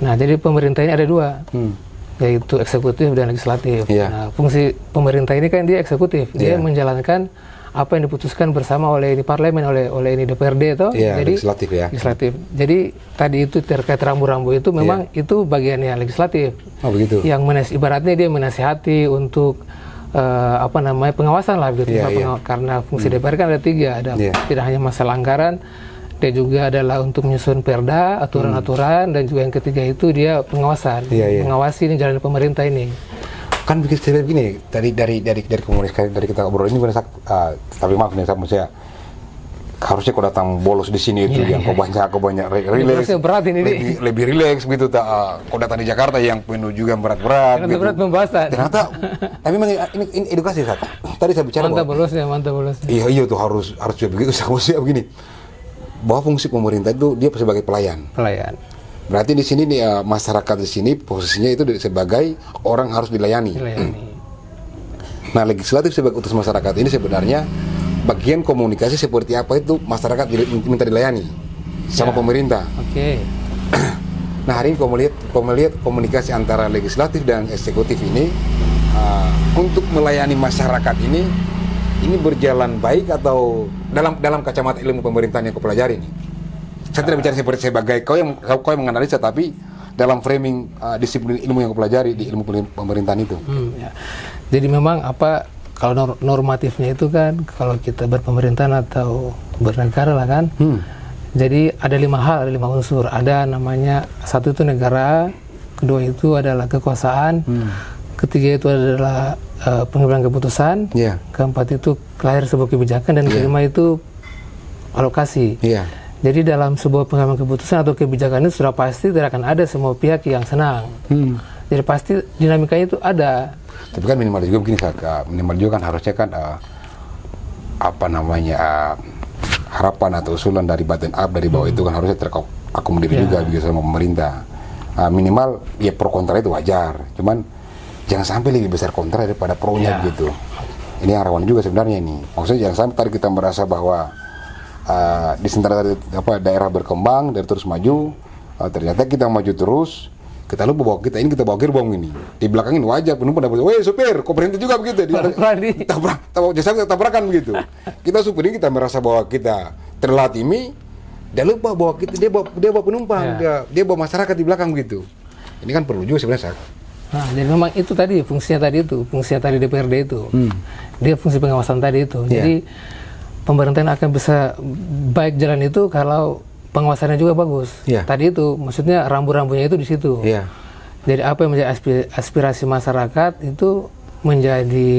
Nah, jadi pemerintah ini ada 2, yaitu eksekutif dan legislatif. Nah, fungsi pemerintah ini kan dia eksekutif. Dia menjalankan apa yang diputuskan bersama oleh ini parlemen, oleh ini DPRD itu. Jadi legislatif ya. Legislatif. Jadi tadi itu terkait rambu-rambu itu memang itu bagiannya legislatif. Oh begitu. Yang ibaratnya dia menasihati untuk pengawasan lah gitu. Karena fungsi DPR kan ada 3, ada tidak hanya masalah anggaran, dia juga adalah untuk menyusun perda, aturan-aturan, dan juga yang ketiga itu dia pengawasan, mengawasi ini jalan pemerintah ini. Kan saya begini, dari komunikasi dari kita obrol ini, tapi maaf nih saya harusnya kau datang bolos di sini itu yang kau banyak relax, berat ini lebih relax gitu. Kau datang di Jakarta yang penuh juga berat gitu. Berat pembahasan. Ternyata, tapi memang ini edukasi Sat. Tadi saya bicara mantap bolosnya. Iya tuh harus begitu. Saya begini, bahwa fungsi pemerintah itu dia sebagai pelayan. Berarti di sini nih masyarakat di sini posisinya itu sebagai orang harus dilayani. Nah, legislatif sebagai utus masyarakat ini sebenarnya bagian komunikasi seperti apa itu masyarakat minta dilayani sama pemerintah. Nah, hari ini kau melihat komunikasi antara legislatif dan eksekutif ini untuk melayani masyarakat ini berjalan baik atau dalam kacamata ilmu pemerintahan yang kau pelajari ini. Saya tidak bicara seperti sebagai kau yang menganalisa, tapi dalam framing disiplin ilmu yang kau pelajari di ilmu pemerintahan itu. Jadi memang kalau normatifnya itu kan kalau kita berpemerintahan atau bernegara lah kan. Jadi ada 5 hal, ada 5 unsur. Ada namanya, 1 itu negara, kedua itu adalah kekuasaan, ketiga itu adalah pengambilan keputusan, keempat itu lahir sebuah kebijakan, dan kelima itu alokasi. Jadi dalam sebuah pengambilan keputusan atau kebijakan itu sudah pasti tidak akan ada semua pihak yang senang. Jadi pasti dinamikanya itu ada. Tapi kan minimal juga begini, minimal juga kan harusnya kan harapan atau usulan dari bottom up, dari bawah itu kan harusnya terakomodir juga begitu sama pemerintah. Minimal ya pro kontra itu wajar, cuman jangan sampai lebih besar kontra daripada pro-nya begitu. Ini yang rawan juga sebenarnya ini. Maksudnya jangan sampai tadi kita merasa bahwa di daerah berkembang, dari terus maju, ternyata kita maju terus, kita lupa bahwa kita bawa gerbong ini. Di belakang ini wajar penumpang dapat, weh supir, kok berhenti juga begitu. Tabrakan begitu. Kita supir ini kita merasa bahwa kita terlatimi, dia lupa bahwa dia bawa penumpang, dia bawa masyarakat di belakang begitu. Ini kan perlu juga sebenarnya. Nah, jadi memang itu tadi fungsinya tadi DPRD itu. Dia fungsi pengawasan tadi itu. Jadi pemerintahan akan bisa baik jalan itu kalau pengawasannya juga bagus. Tadi itu maksudnya rambu-rambunya itu di situ. Jadi apa yang menjadi aspirasi masyarakat itu menjadi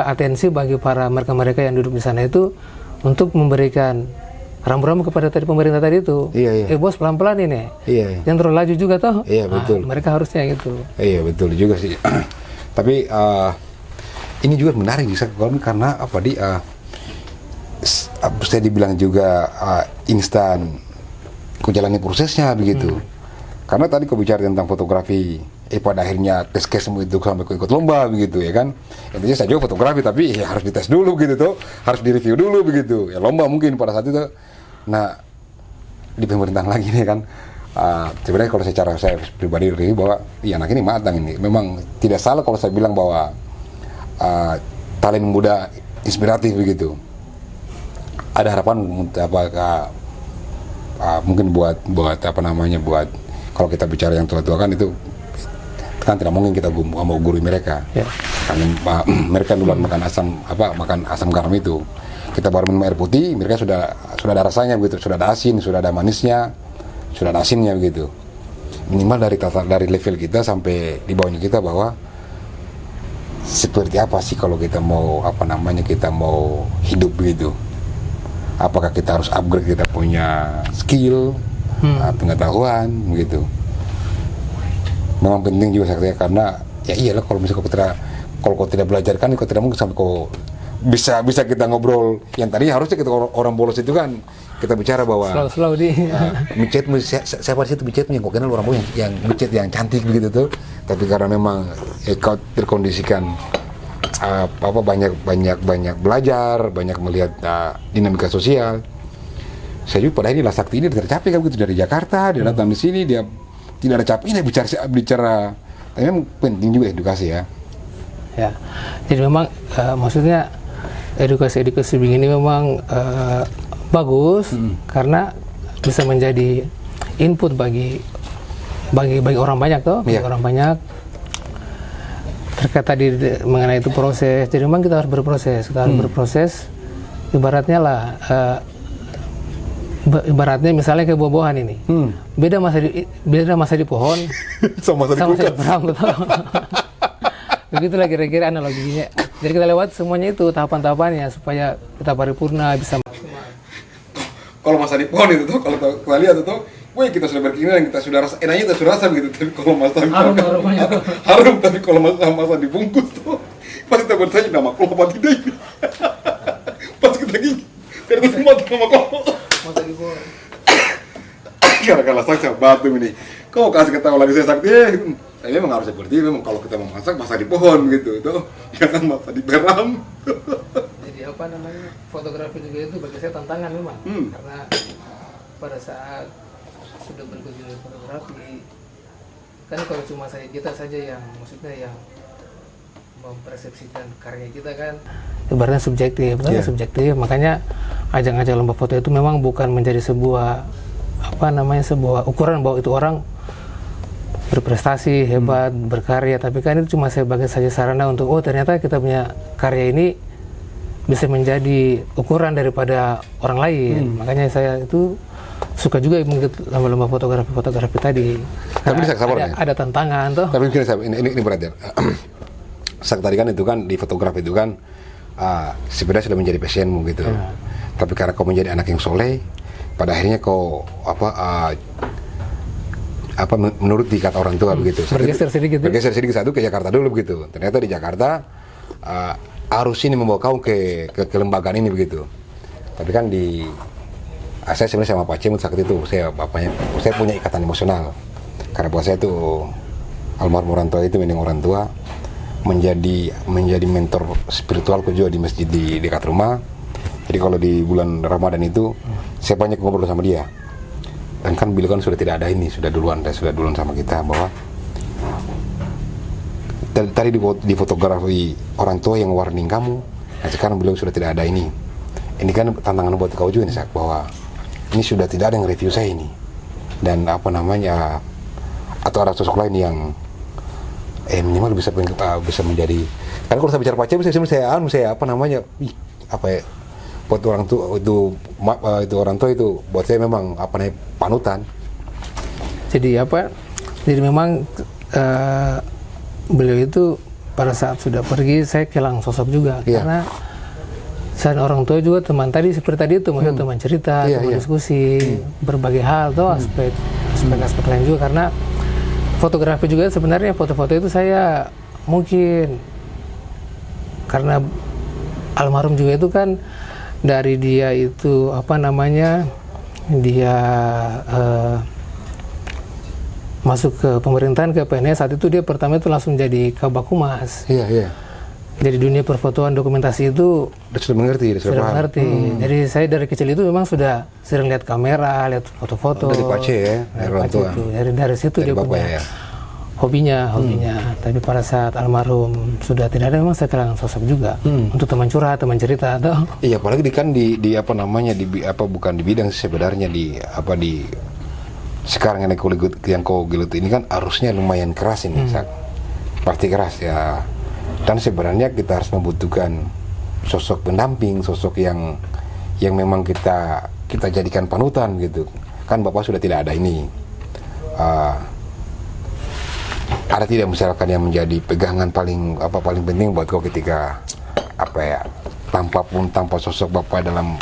atensi bagi para mereka-mereka yang duduk di sana itu untuk memberikan rambu-rambu kepada pemerintah tadi itu. Bos pelan-pelan ini. Jangan terlalu laju juga toh. Betul. Mereka harusnya gitu. Iya betul juga sih. Tapi ini juga menarik bisa karena saya dibilang juga instan ku jalani prosesnya begitu. Karena tadi kau bicara tentang fotografi, pada akhirnya tes semua itu sampai ikut lomba begitu ya kan. Intinya saya juga fotografi tapi ya harus dites dulu gitu tuh, harus direview dulu begitu. Ya lomba mungkin pada saat itu. Nah di pemerintahan lagi nih kan, sebenarnya kalau secara saya pribadi review bahwa anak ini matang ini. Memang tidak salah kalau saya bilang bahwa talent muda inspiratif begitu. Ada harapan mungkin buat buat kalau kita bicara yang tua-tua kan itu kan tidak mungkin kita mau gurui mereka. Karena mereka duluan makan asam garam itu. Kita baru minum air putih, mereka sudah ada rasanya begitu, sudah ada asin, sudah ada manisnya, sudah ada asinnya begitu. Minimal dari level kita sampai di bawahnya kita bahwa seperti apa sih kalau kita mau kita mau hidup begitu. Apakah kita harus upgrade kita punya skill, pengetahuan begitu. Memang penting juga saya karena ya iyalah kalau misalnya kau tidak belajar kan kau tidak mungkin sampai kau bisa kita ngobrol yang tadi harusnya kita orang bolos itu kan kita bicara bahwa slow di micet saya pada situ micetnya kok kenal orang bolos yang micet yang cantik begitu tuh, tapi karena memang kau terkondisikan banyak belajar, banyak melihat dinamika sosial. Saya juga pada ini Sakti ini tercapai kan begitu dari Jakarta, dia datang di sini, dia tidak ada capeknya bicara. Tapi memang penting juga edukasi ya. Ya, jadi memang maksudnya edukasi begini memang bagus karena bisa menjadi input bagi orang banyak toh, orang banyak. Terkait tadi mengenai itu proses, jadi memang kita harus berproses, ibaratnya lah, ibaratnya misalnya kayak buah-buahan ini, beda masa di pohon, sama masa di perang, begitulah kira-kira analoginya. Jadi kita lewat semuanya itu tahapan-tahapannya supaya kita paripurna bisa. Kalau masa di pohon itu tuh, kalau kita lihat itu, kita sudah berkeinginan, kita sudah rasa, enaknya kita sudah rasa begitu. Tapi kalau masa harum, tapi kalau masa dibungkus tuh, pas kita bertanya nama kau apa tidak ini, pas kita gigi, ternyata semua nama kau. Masa di pohon. Gara-gara saksa batu ini, kau kasih ketahui lagi saya Sakti, tapi memang harus seperti memang kalau kita mau masak masa di pohon gitu, tuh, jangan masa di beram. Jadi fotografi juga itu bagi saya tantangan memang, karena pada saat sudah berkunjung fotografi kan kalau cuma kita saja yang maksudnya yang mempersepsikan karya kita kan ibaratnya subjektif, makanya ajang-ajang lomba foto itu memang bukan menjadi sebuah sebuah ukuran bahwa itu orang berprestasi hebat, berkarya, tapi kan itu cuma sebagai saja sarana untuk ternyata kita punya karya ini bisa menjadi ukuran daripada orang lain. Makanya saya itu suka juga mengikuti lomba-lomba fotografi tadi. Tapi ada tantangan tuh. Tapi ini berat ya. Tadi kan itu kan di fotografi itu kan sebenarnya sudah menjadi passionmu gitu. Tapi karena kau menjadi anak yang soleh, pada akhirnya kau menurut kata orang tua begitu. Bergeser sedikit satu ke Jakarta dulu begitu. Ternyata di Jakarta arus ini membawa kau ke kelembagaan ini begitu. Tapi kan saya sebenarnya sama Pak Cimut saat itu saya punya ikatan emosional karena buat saya tuh almarhum orang tua itu memang orang tua menjadi mentor spiritualku juga di masjid di dekat rumah. Jadi kalau di bulan Ramadan itu saya banyak ngobrol sama dia. Dan kan beliau kan sudah tidak ada ini, sudah duluan sama kita bahwa tadi di fotografi orang tua yang warning kamu, nah sekarang beliau sudah tidak ada ini. Ini kan tantangan buat kau juga nih Sak, bahwa ini sudah tidak ada yang review saya ini. Dan atau ada sosok lain yang minimal bisa menjadi. Karena kalau saya bicara pacar saya foto orang tua itu orang tua itu buat saya memang apa namanya panutan. Jadi memang beliau itu pada saat sudah pergi saya kehilangan sosok juga karena selain orang tua juga teman tadi seperti tadi itu maksudnya teman cerita, teman diskusi, berbagai hal tuh aspek lain juga karena fotografi juga sebenarnya foto-foto itu saya mungkin karena almarhum juga itu kan dari dia itu dia masuk ke pemerintahan ke PNS saat itu dia pertama itu langsung jadi Kabak Humas. Jadi dunia perfotoan dokumentasi itu sudah mengerti. Jadi saya dari kecil itu memang sudah sering lihat kamera, lihat foto-foto. Dari Pace ya, dari orang tua. Dari situ dari dia punya hobinya. Tapi pada saat almarhum sudah tidak ada, memang saya kehilangan sosok juga untuk teman curhat, teman cerita atau. Iya, apalagi kan di bukan di bidang sebenarnya di sekarang yang kau gelut ini kan arusnya lumayan keras ini, pasti keras ya. Dan sebenarnya kita harus membutuhkan sosok pendamping, sosok yang memang kita jadikan panutan gitu. Kan Bapak sudah tidak ada ini. Ada tidak misalkan yang menjadi pegangan paling penting buat kau ketika tanpa sosok Bapak dalam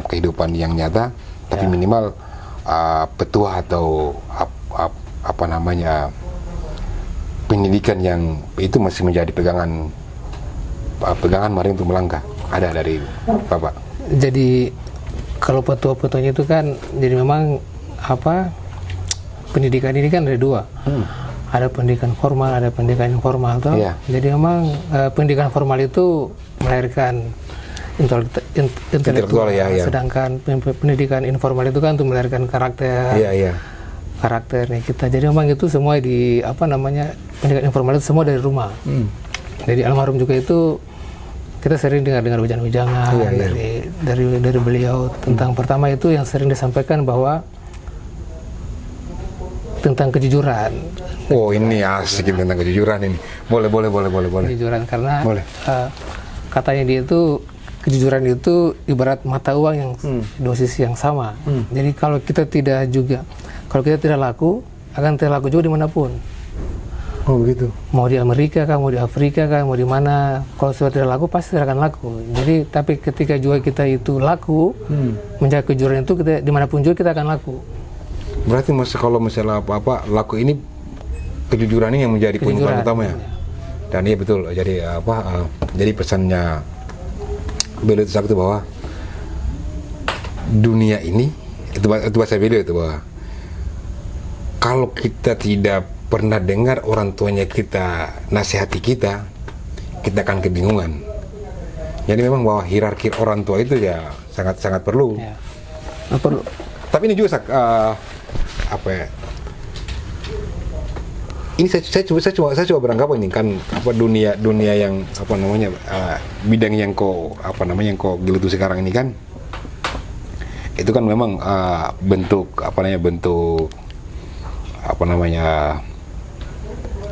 kehidupan yang nyata, tapi minimal petua atau pendidikan yang itu masih menjadi pegangan mari untuk melangkah. Ada dari Bapak. Jadi kalau petua-petuanya itu kan jadi memang pendidikan ini kan ada dua. Ada pendidikan formal, ada pendidikan informal toh. Jadi memang pendidikan formal itu melahirkan intelektual, sedangkan pendidikan informal itu kan untuk melahirkan karakter. Karakternya kita. Jadi memang itu semua pendidikan informal itu semua dari rumah. Jadi almarhum juga itu kita sering dengar ujangan-ujangan dari beliau tentang pertama itu yang sering disampaikan bahwa tentang kejujuran. Oh, ini asik tentang kejujuran ini. Boleh. Kejujuran karena katanya dia itu kejujuran itu ibarat mata uang yang dosis yang sama. Jadi kalau kita tidak laku, akan terlaku juga dimanapun. Oh begitu. Mau di Amerika kah, mau di Afrika kah, mau di mana. Kalau sudah tidak laku, pasti tidak akan laku. Jadi, tapi ketika juga kita itu laku, menjaga kejujuran itu dimanapun juga kita akan laku. Berarti kalau misalnya laku ini kejujuran ini yang menjadi poin utama ya. Dan iya betul. Jadi jadi pesannya beliau itu bahwa dunia ini itu bahasa beliau itu bahwa kalau kita tidak pernah dengar orang tuanya kita nasihati kita akan kebingungan. Jadi memang bahwa hierarki orang tua itu ya sangat perlu. Perlu. Tapi ini juga ini saya coba beranggapan ini kan dunia yang bidang yang kau geluti sekarang ini kan itu kan memang bentuk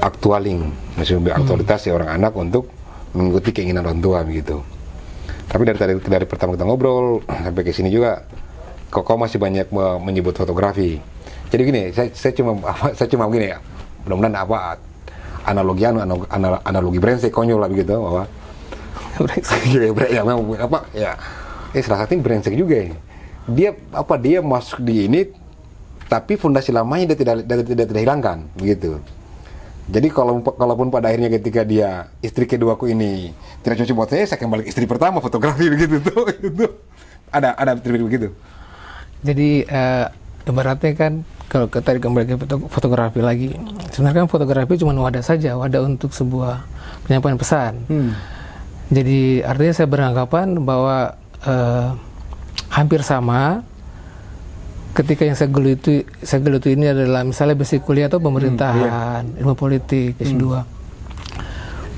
aktualing, maksudnya aktualitas orang anak untuk mengikuti keinginan orang tua begitu. Tapi dari pertama kita ngobrol sampai ke sini juga kau masih banyak menyebut fotografi. Jadi gini, saya cuma gini ya. Mudah-mudahan analogi brengsek konyol lah begitu bahwa salah satu brengsek juga ya. Dia masuk di ini tapi fondasi lamanya dia tidak hilangkan begitu. Jadi kalaupun pada akhirnya ketika dia istri keduaku ini tidak cocok buat saya kembali ke istri pertama fotografi begitu tuh. Ada begitu. Jadi ibaratnya kan kalau tadi kembali ke fotografi lagi, sebenarnya kan fotografi cuma wadah saja, wadah untuk sebuah penyampaian pesan. Jadi artinya saya beranggapan bahwa hampir sama ketika yang saya geluti ini adalah misalnya basic kuliah atau pemerintahan, ilmu politik, S2.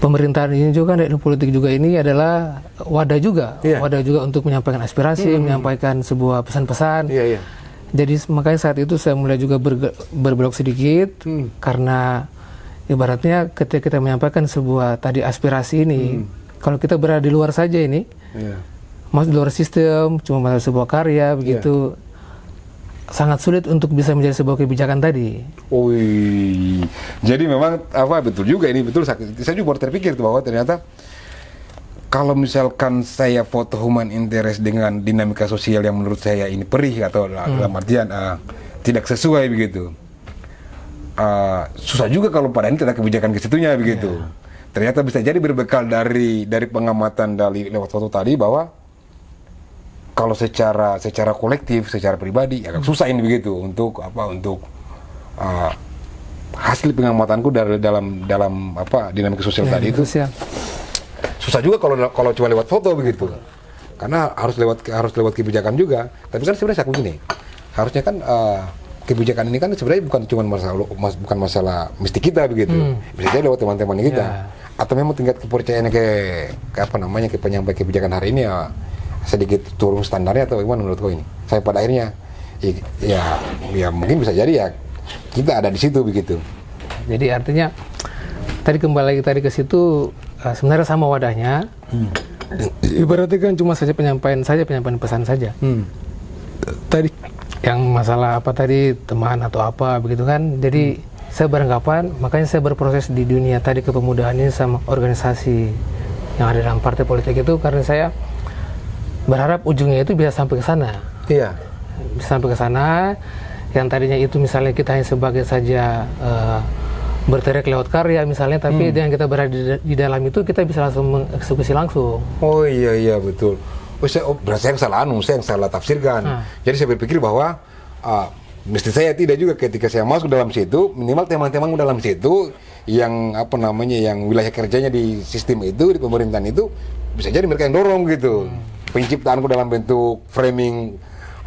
Pemerintahan ini juga, ilmu politik juga ini adalah wadah juga, wadah juga untuk menyampaikan aspirasi, menyampaikan sebuah pesan-pesan. Jadi makanya saat itu saya mulai juga berbelok sedikit karena ibaratnya ketika kita menyampaikan sebuah tadi aspirasi ini, kalau kita berada di luar saja ini, masuk di luar sistem, cuma melihat sebuah karya begitu, sangat sulit untuk bisa menjadi sebuah kebijakan tadi. Jadi memang betul juga ini, betul. Saya juga baru terpikir tuh bahwa ternyata kalau misalkan saya foto human interest dengan dinamika sosial yang menurut saya ini perih atau dalam artian tidak sesuai begitu, susah juga kalau pada ini tidak kebijakan ke situnya begitu. Ternyata bisa jadi berbekal dari pengamatan dari lewat foto tadi bahwa kalau secara kolektif, secara pribadi agak susah ini begitu untuk hasil pengamatanku dari dalam dinamika sosial tadi itu. Susah juga kalau cuma lewat foto begitu. Karena harus lewat kebijakan juga. Tapi kan sebenarnya aku gini. Harusnya kan kebijakan ini kan sebenarnya bukan masalah mesti kita begitu. Bisa jadi lewat teman-teman kita. Atau memang tingkat kepercayaan ke penyampai kebijakan hari ini sedikit turun standarnya atau gimana menurut kau ini? Saya pada akhirnya ya mungkin bisa jadi ya kita ada di situ begitu. Jadi artinya tadi kembali lagi ke situ, sebenarnya sama wadahnya. Ibaratnya kan cuma saja penyampaian pesan saja. Tadi yang masalah teman atau apa begitu kan. Jadi saya beranggapan, makanya saya berproses di dunia tadi kepemudaan ini sama organisasi yang ada dalam partai politik itu, karena saya berharap ujungnya itu bisa sampai ke sana. Bisa sampai ke sana. Yang tadinya itu misalnya kita hanya sebagai saja berteriak lewat karya misalnya, tapi dengan kita berada di dalam itu kita bisa langsung mengeksekusi langsung. Iya betul. Berarti saya yang salah tafsirkan. Jadi saya berpikir bahwa mesti saya tidak juga ketika saya masuk dalam situ, minimal teman-teman dalam situ yang yang wilayah kerjanya di sistem itu, di pemerintahan itu, bisa jadi mereka yang dorong gitu. Penciptaanku dalam bentuk framing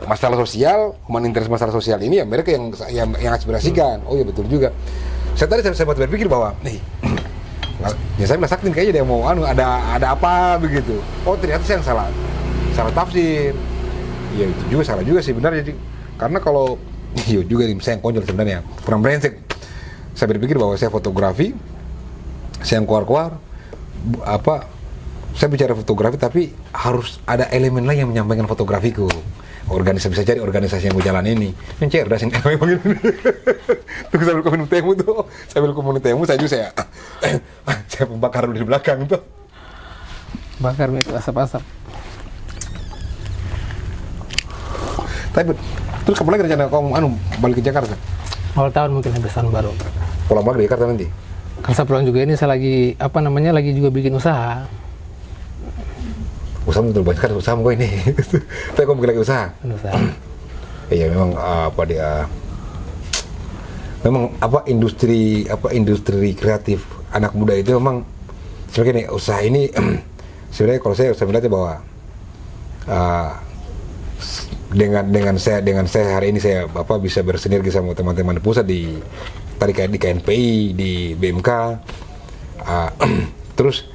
masalah sosial, human interest masalah sosial ini ya mereka yang aspirasikan. Oh iya betul juga. Saya sempat berpikir bahwa ya saya bilang Saktin kayaknya dia mau ada apa begitu. Oh ternyata saya yang salah tafsir. Ya itu juga salah juga sih benar. Jadi karena kalau juga nih saya yang konyol sebenarnya, kurang brengsek. Saya berpikir bahwa saya fotografi, saya yang keluar saya bicara fotografi tapi harus ada elemen lain yang menyampaikan fotografiku. Organisasi bisa jadi organisasi yang berjalan ini. Yang cerdas yang memang ini. Tuh sambil minum temu tuh, saya juga saya membakar dulu di belakang tuh. Bakar itu asap-asap. Tapi terus kapan lagi rencana kamu balik ke Jakarta? Awal tahun mungkin habis tahun baru. Pulang balik ke Jakarta nanti? Kan saya pulang juga ini saya lagi lagi juga bikin usaha. Usaha betul banyak kan usaha gue ini. Tapi kamu bikin lagi usaha? Iya memang memang industri kreatif anak muda itu memang sebenarnya usaha ini sebenarnya kalau saya melihatnya bahwa dengan saya hari ini saya bisa bersinergi sama teman-teman di pusat di KNPI, di BMK, terus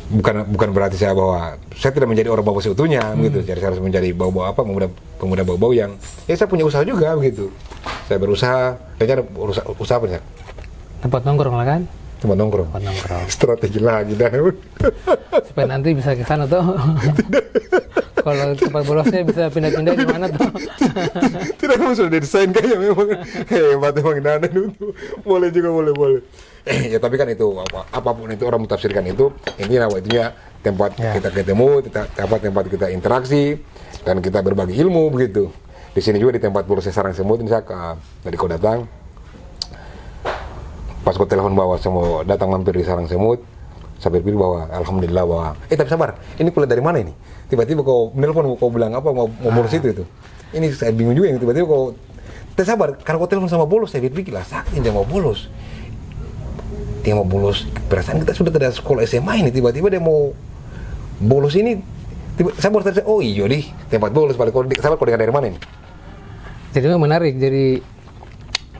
bukan berarti saya bahwa saya tidak menjadi orang bau seutuhnya begitu. Jadi saya harus menjadi pemuda bau yang saya punya usaha juga begitu. Saya berusaha, usaha apa sih? Tempat nongkrong lah kan? Tempat nongkrong. Strategi lagi dah. Supaya nanti bisa ke sana tuh. Kalau tempat bolosnya bisa pindah-pindah di mana tuh? Tidak, kamu sudah desain kayaknya memang hebat emang Nana itu. Boleh juga, boleh. Ya tapi kan itu apapun itu orang mentafsirkan itu intinya tempat kita ketemu, tempat kita interaksi dan kita berbagi ilmu begitu. Di sini juga di tempat bolos Sarang Semut ini tadi kau datang. Pas kau telepon bahwa saya mau datang mampir di Sarang Semut, saya berpikir bahwa alhamdulillah bahwa tapi sabar, ini kuliah dari mana ini? Tiba-tiba kau menelpon, kau bilang apa mau bolos itu. Ini saya bingung juga yang tiba-tiba kau sabar, karena kau telepon sama bolos, saya berpikir lah Sakti dia mau bolos. Dia mau bolos, perasaan kita sudah tidak sekolah SMA ini, tiba-tiba dia mau bolos ini. Saya baru terasa, oh iya di tempat bolos, sabar kau dengar dari mana ini? Jadi memang menarik, jadi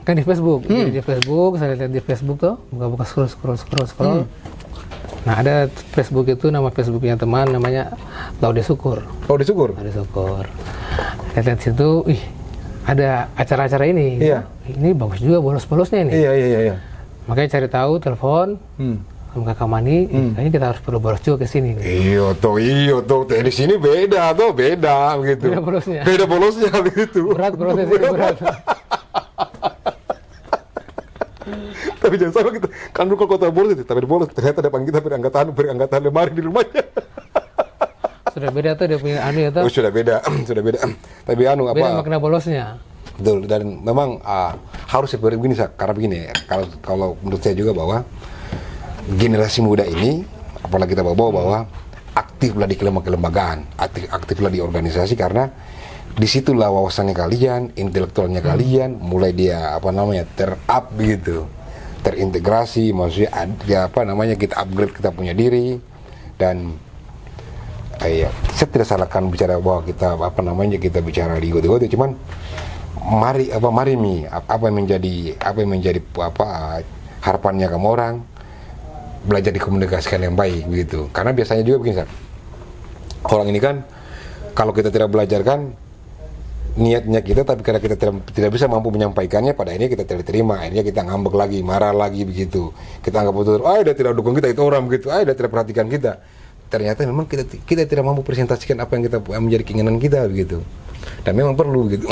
kan di Facebook, jadi di Facebook, saya lihat di Facebook tuh, buka-buka scroll. Nah ada Facebook itu, nama Facebooknya teman, namanya Laude Syukur. Saya lihat situ, ada acara-acara ini. Ini bagus juga bolos-bolosnya ini. Iya. Makanya cari tahu, telepon, Kakak Mani, kayaknya kita harus perlu bolos juga ke sini. Iya tuh. Di sini beda gitu. Beda bolosnya gitu. Berat proses ini berat. Tapi jangan salah kita, kan dulu kalau kota bolos itu, tapi bolos ternyata depan kita berangkatan lemari di rumahnya. Sudah beda tuh dia punya anu ya tuh. Oh, sudah beda. Tapi anu apa? Beda makna bolosnya. Betul, dan memang harus seperti begini, karena begini ya, kalau menurut saya juga bahwa generasi muda ini, apalagi kita bawa bahwa aktiflah di kelembagaan, aktiflah di organisasi, karena disitulah wawasannya kalian, intelektualnya kalian, mulai dia ter-up gitu, terintegrasi, maksudnya kita upgrade kita punya diri, dan saya tidak salahkan bicara bahwa kita kita bicara di ego-ego, cuman mari apa yang menjadi harapannya kamu orang, belajar dikomunikasikan yang baik begitu. Karena biasanya juga begini, orang ini kan kalau kita tidak belajarkan niatnya kita, tapi karena kita tidak bisa mampu menyampaikannya, pada akhirnya kita tidak terima, akhirnya kita ngambek lagi, marah lagi begitu. Kita anggap betul, dia tidak dukung kita itu orang begitu, dia tidak perhatikan kita. Ternyata memang kita tidak mampu presentasikan apa yang menjadi keinginan kita begitu. Dan memang perlu begitu.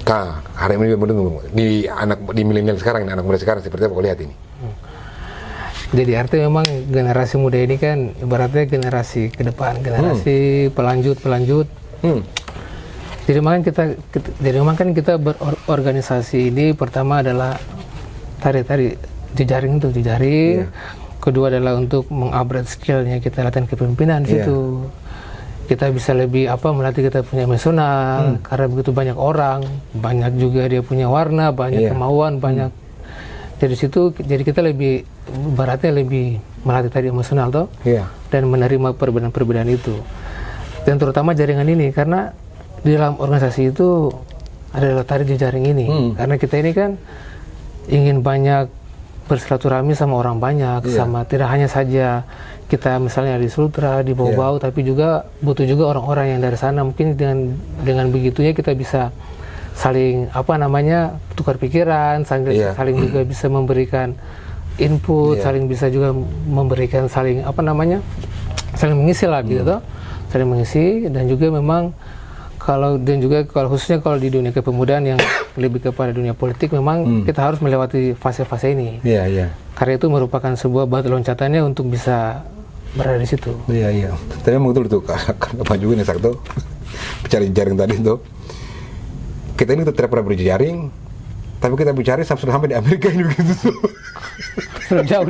Hari ini di milenial sekarang, anak muda sekarang seperti apa kau lihat ini? Jadi artinya memang generasi muda ini kan ibaratnya generasi ke depan, generasi pelanjut. Jadi memang kan kita berorganisasi ini pertama adalah tadi jejaring. Yeah. Kedua adalah untuk mengupgrade skillnya kita, latihan kepemimpinan di situ. Kita bisa lebih melatih kita punya emosional, karena begitu banyak orang, banyak juga dia punya warna, banyak kemauan, banyak. Dari situ jadi kita lebih melatih tadi emosional toh, dan menerima perbedaan-perbedaan itu. Dan terutama jaringan ini, karena di dalam organisasi itu adalah tadi jejaring ini, karena kita ini kan ingin banyak bersilaturahmi sama orang banyak, sama tidak hanya saja kita misalnya di Sultra, di Bau-Bau, tapi juga butuh juga orang-orang yang dari sana. Mungkin dengan begitunya kita bisa saling tukar pikiran, saling juga bisa memberikan input, saling bisa juga memberikan saling mengisi lah gitu toh. Saling mengisi, dan juga memang kalau khususnya kalau di dunia kepemudaan yang lebih kepada dunia politik, memang kita harus melewati fase-fase ini. Karena itu merupakan sebuah batu loncatannya untuk bisa berada di situ. Iya. Tapi memang betul itu, karena Pak juga nih Sakto bicara jaring tadi tuh. Kita ini tidak pernah berjaring, tapi kita bicara sampai di Amerika ini begitu. Sudah jauh.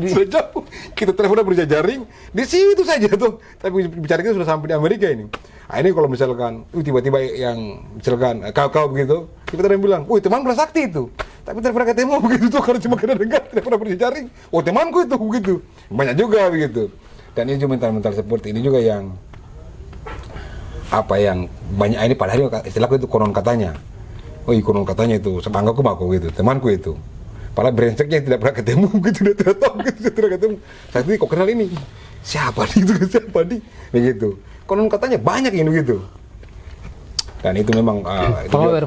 Kita tidak pernah berjaring di situ saja tuh, tapi bicara kita sudah sampai di Amerika ini. Ini kalau misalkan tiba-tiba yang misalkan kau begitu, kita ada yang bilang, teman belas sakti itu, tapi tidak pernah ketemu begitu tuh, karena cuma kena dengar, tidak pernah berjaring. Temanku itu begitu, banyak juga begitu. Dan ini juga mental seperti ini juga yang banyak ini, padahal istilahku itu konon katanya. Konon katanya itu sebanggaku gitu, temanku itu. Padahal brengseknya tidak pernah ketemu gitu, dia tidak tahu gitu, dia tidak ketemu. Saat ini kok kenal ini? Siapa nih? Begitu. Konon katanya banyak ini gitu. Dan itu memang follower.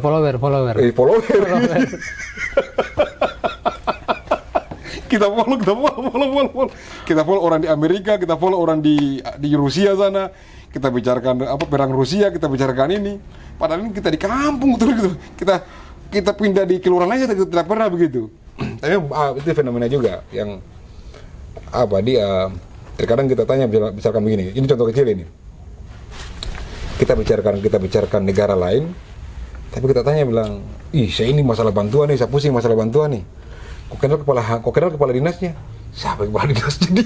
Kita follow orang di Amerika, kita follow orang di Rusia sana. Kita bicarakan perang Rusia, kita bicarakan ini. Padahal ini kita di kampung terus gitu. Kita pindah di kelurahan aja, kita tidak pernah begitu. Tapi itu fenomena juga yang terkadang kita tanya, misalkan begini. Ini contoh kecil ini. Kita bicarakan negara lain, tapi kita tanya bilang, saya ini masalah bantuan nih, saya pusing masalah bantuan nih. Kok kenal kepala dinasnya? Siapa kepala dinasnya?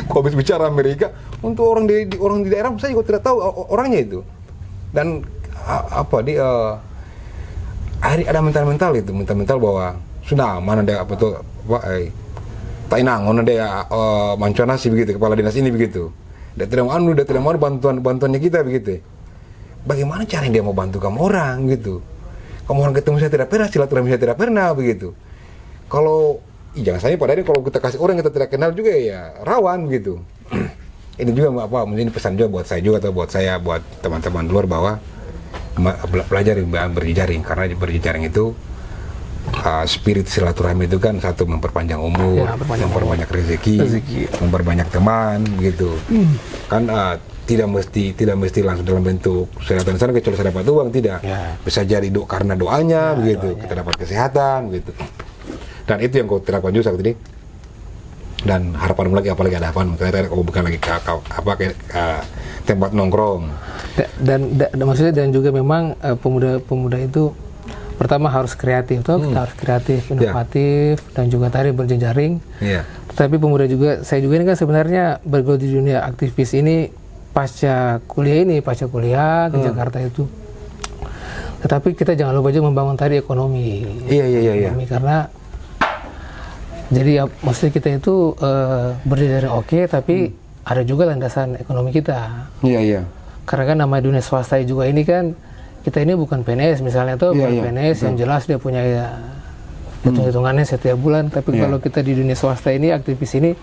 Kok habis bicara Amerika, untuk orang di daerah saya juga tidak tahu orangnya itu. Dan akhirnya ada mental bahwa sudah mana ada tainangon ada mancuan nasi begitu, kepala dinas ini begitu. Dia tidak mau bantuannya kita begitu. Bagaimana cara dia mau bantu kamu orang gitu? Kamu orang ketemu saya tidak pernah, silaturahmi saya tidak pernah begitu. Kalau jangan saya padahal kalau kita kasih orang yang kita tidak kenal juga ya rawan gitu. Ini juga mungkin pesan juga buat saya juga, atau buat teman-teman luar, bahwa belajar berjejaring, karena berjejaring itu spirit silaturahmi itu kan satu memperpanjang umur, memperbanyak rezeki, memperbanyak teman gitu. Kan tidak mesti langsung dalam bentuk kesehatan sana kecuali saya dapat uang, tidak. Bisa jadi karena doanya begitu, kita dapat kesehatan gitu. Dan itu yang kau terapkan juga saat ini. Dan harapan lagi apalagi ada harapan ternyata kau bukan lagi tempat nongkrong. Dan maksudnya dan juga memang pemuda-pemuda itu pertama harus kreatif, kita harus kreatif, inovatif, dan juga tadi berjejaring. Tapi pemuda juga, saya juga ini kan sebenarnya bergelut di dunia aktivis ini pasca kuliah ke Jakarta itu. Tetapi kita jangan lupa juga membangun tadi ekonomi. Ekonomi, karena jadi maksudnya kita itu berjejaring oke, tapi ada juga landasan ekonomi kita. Karena kan nama dunia swasta juga ini kan, kita ini bukan PNS misalnya tuh, PNS yang jelas dia punya hitung-hitungannya setiap bulan. Tapi kalau kita di dunia swasta ini, aktivis ini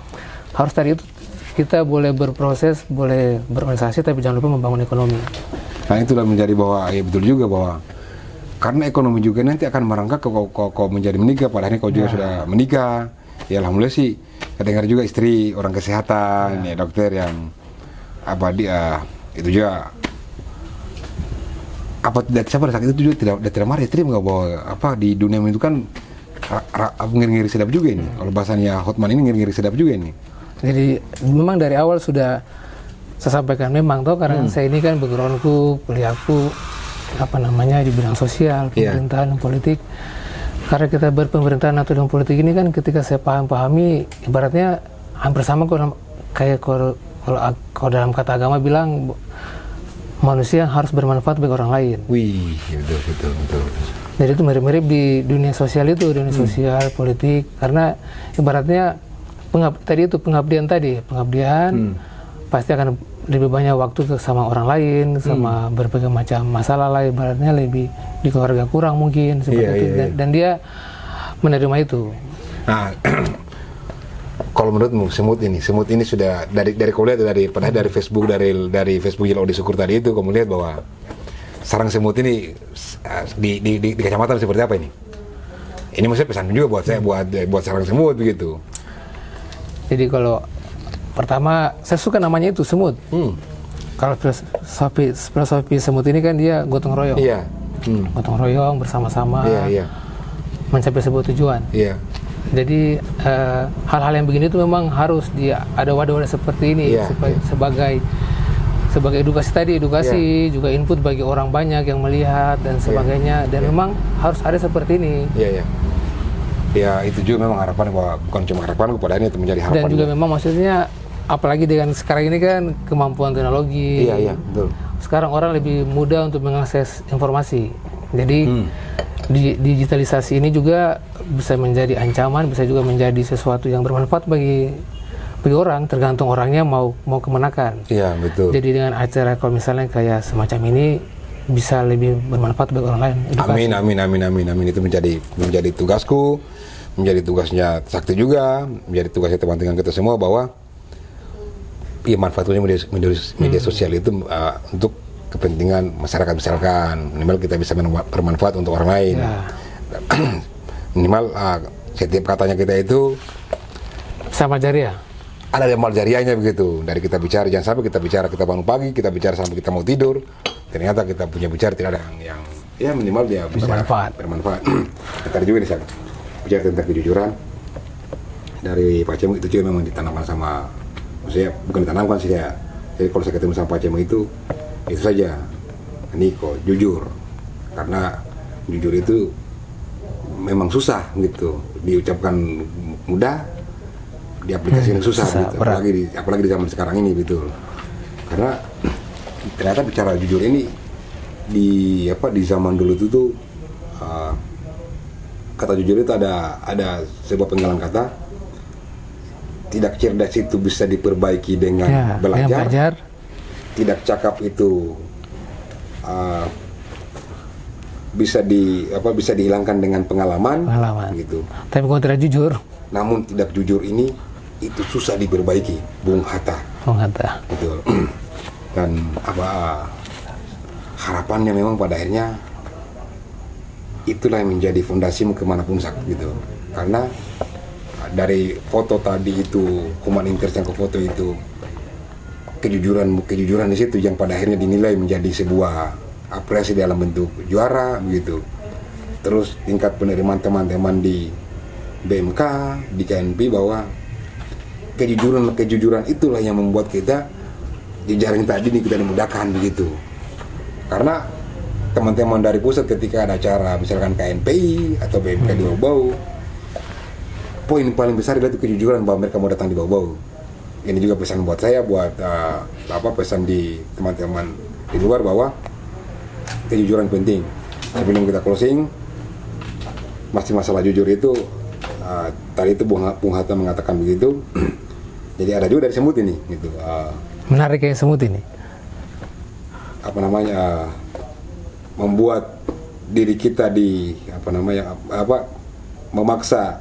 harus tadi itu kita boleh berproses, boleh berorganisasi, tapi jangan lupa membangun ekonomi. Nah itulah menjadi bahwa betul juga bahwa karena ekonomi juga nanti akan merangkak kau menjadi menikah, padahal kau juga sudah menikah. Ya alhamdulillah sih, dengar juga istri orang kesehatan, dokter yang itu juga tidak sabar saat itu juga tidak marah istri nggak bahwa di dunia itu kan ngiri-ngiri sedap juga ini. Kalau bahasanya Hotman ini ngiri-ngiri sedap juga ini. Jadi memang dari awal sudah saya sampaikan memang karena saya ini kan backgroundku, kuliahku di bidang sosial, pemerintahan dan politik. Karena kita berpemerintahan atau dalam politik ini kan ketika saya pahami ibaratnya hampir sama kayak kalau dalam kata agama bilang manusia harus bermanfaat bagi orang lain. Wih, betul. Jadi itu mirip-mirip di dunia sosial itu, dunia sosial, politik. Karena ibaratnya pengabdian pasti akan lebih banyak waktu sama orang lain, sama berbagai macam masalah lah, ibaratnya lebih di keluarga kurang mungkin seperti itu. Dan dia menerima itu. Nah, kalau menurutmu semut ini sudah dari kau lihat dari Facebook dari Facebook Yellow di Syukur tadi itu kamu lihat bahwa sarang semut ini di kecamatan seperti apa ini? Ini maksudnya pesan juga buat saya buat sarang semut begitu. Jadi kalau pertama saya suka namanya itu semut. Kalau filosofi semut ini kan dia gotong royong. Gotong royong bersama-sama mencapai sebuah tujuan. Jadi hal-hal yang begini itu memang harus ada wadah-wadah seperti ini sebagai edukasi juga input bagi orang banyak yang melihat dan sebagainya. Dan memang harus ada seperti ini. Ya itu juga memang harapan bahwa bukan cuma harapan kepada ini itu menjadi harapan. Dan juga memang maksudnya apalagi dengan sekarang ini kan kemampuan teknologi. Betul. Sekarang orang lebih mudah untuk mengakses informasi. Jadi digitalisasi ini juga bisa menjadi ancaman, bisa juga menjadi sesuatu yang bermanfaat bagi orang, tergantung orangnya mau kemenakan. Betul. Jadi dengan acara kalau misalnya kayak semacam ini bisa lebih bermanfaat bagi orang lain. Edukasi. Amin. Itu menjadi tugasku, menjadi tugasnya Sakti juga, menjadi tugasnya teman-teman kita semua bahwa manfaatnya media sosial itu untuk kepentingan masyarakat misalkan, minimal kita bisa bermanfaat untuk orang lain. Minimal setiap katanya kita itu sama jariah. Ada amal jariahnya begitu. Dari kita bicara, jangan sampai kita bangun pagi, kita bicara sampai kita mau tidur. Ternyata kita punya bicara tidak ada yang minimal dia bisa bermanfaat. Tadi juga nih bicara tentang kejujuran dari Pak Cemo itu juga memang ditanamkan sama saya, bukan ditanamkan sih ya. Jadi kalau saya ketemu sama Pak Cemo itu saja, ini kok jujur, karena jujur itu memang susah gitu, diucapkan mudah, di aplikasi yang susah gitu. Apalagi di zaman sekarang ini betul. Karena ternyata bicara jujur ini di zaman dulu itu tuh kata jujur itu ada sebuah penggalan kata, tidak cerdas itu bisa diperbaiki dengan belajar. Tidak cakap itu bisa dihilangkan dengan pengalaman. Gitu. Tapi kalau tidak jujur, namun tidak jujur ini itu susah diperbaiki. Bung Hatta. Betul. Dan harapannya memang pada akhirnya itulah yang menjadi fondasimu kemanapun sak gitu. Karena dari foto tadi itu, human interest yang ke foto itu, kejujuran di situ yang pada akhirnya dinilai menjadi sebuah apresiasi dalam bentuk juara begitu. Terus tingkat penerimaan teman-teman di BMK, di KNP, bahwa kejujuran itulah yang membuat kita jejaring tadi ini kita dimudahkan begitu. Karena teman-teman dari pusat ketika ada acara misalkan KNPI atau BMK di Bau-Bau, poin paling besar adalah itu kejujuran bahwa mereka mau datang di Bau-Bau. Ini juga pesan buat saya, buat pesan di teman-teman di luar bahwa kejujuran penting. Sebelum kita closing, masih masalah jujur itu, tadi itu Bung Hatta mengatakan begitu. Jadi ada juga dari semut ini, gitu. Menarik kayak semut ini. Membuat diri kita memaksa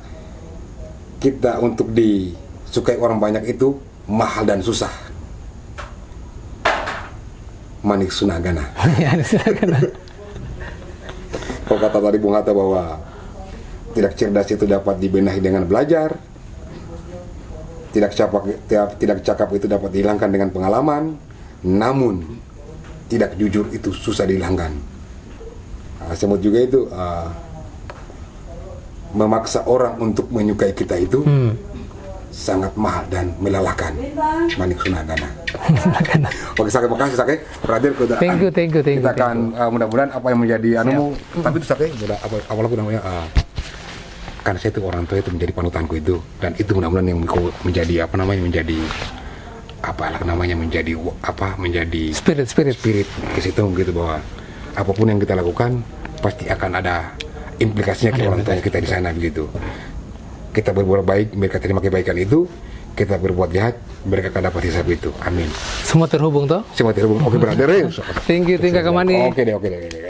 kita untuk disukai orang banyak itu mahal dan susah. Manik Sunagana. Kalau kata tadi Bung Hatta bahwa tidak cerdas itu dapat dibenahi dengan belajar, tidak cakap itu dapat dihilangkan dengan pengalaman, namun tidak jujur itu susah dihilangkan. Semut juga itu memaksa orang untuk menyukai kita itu sangat mahal dan melelahkan. Manik Sunagana. Oke, Sake, makasih Sake. Brother, thank you. Kita akan mudah-mudahan apa yang menjadi anumu. Tapi itu Sake, awalnya namanya karena saya itu orang tua itu menjadi panutanku itu, dan itu mudah-mudahan yang menjadi menjadi spirit ke situ gitu, bahwa apapun yang kita lakukan pasti akan ada implikasinya ke orang tua kita di sana begitu. Kita berbuat baik, mereka terima kebaikan itu. Kita berbuat jahat, mereka akan dapat hisab itu. Amin. Semua terhubung toh? Semua terhubung. Oke, brother. Thank you Kak Mani. Oke deh.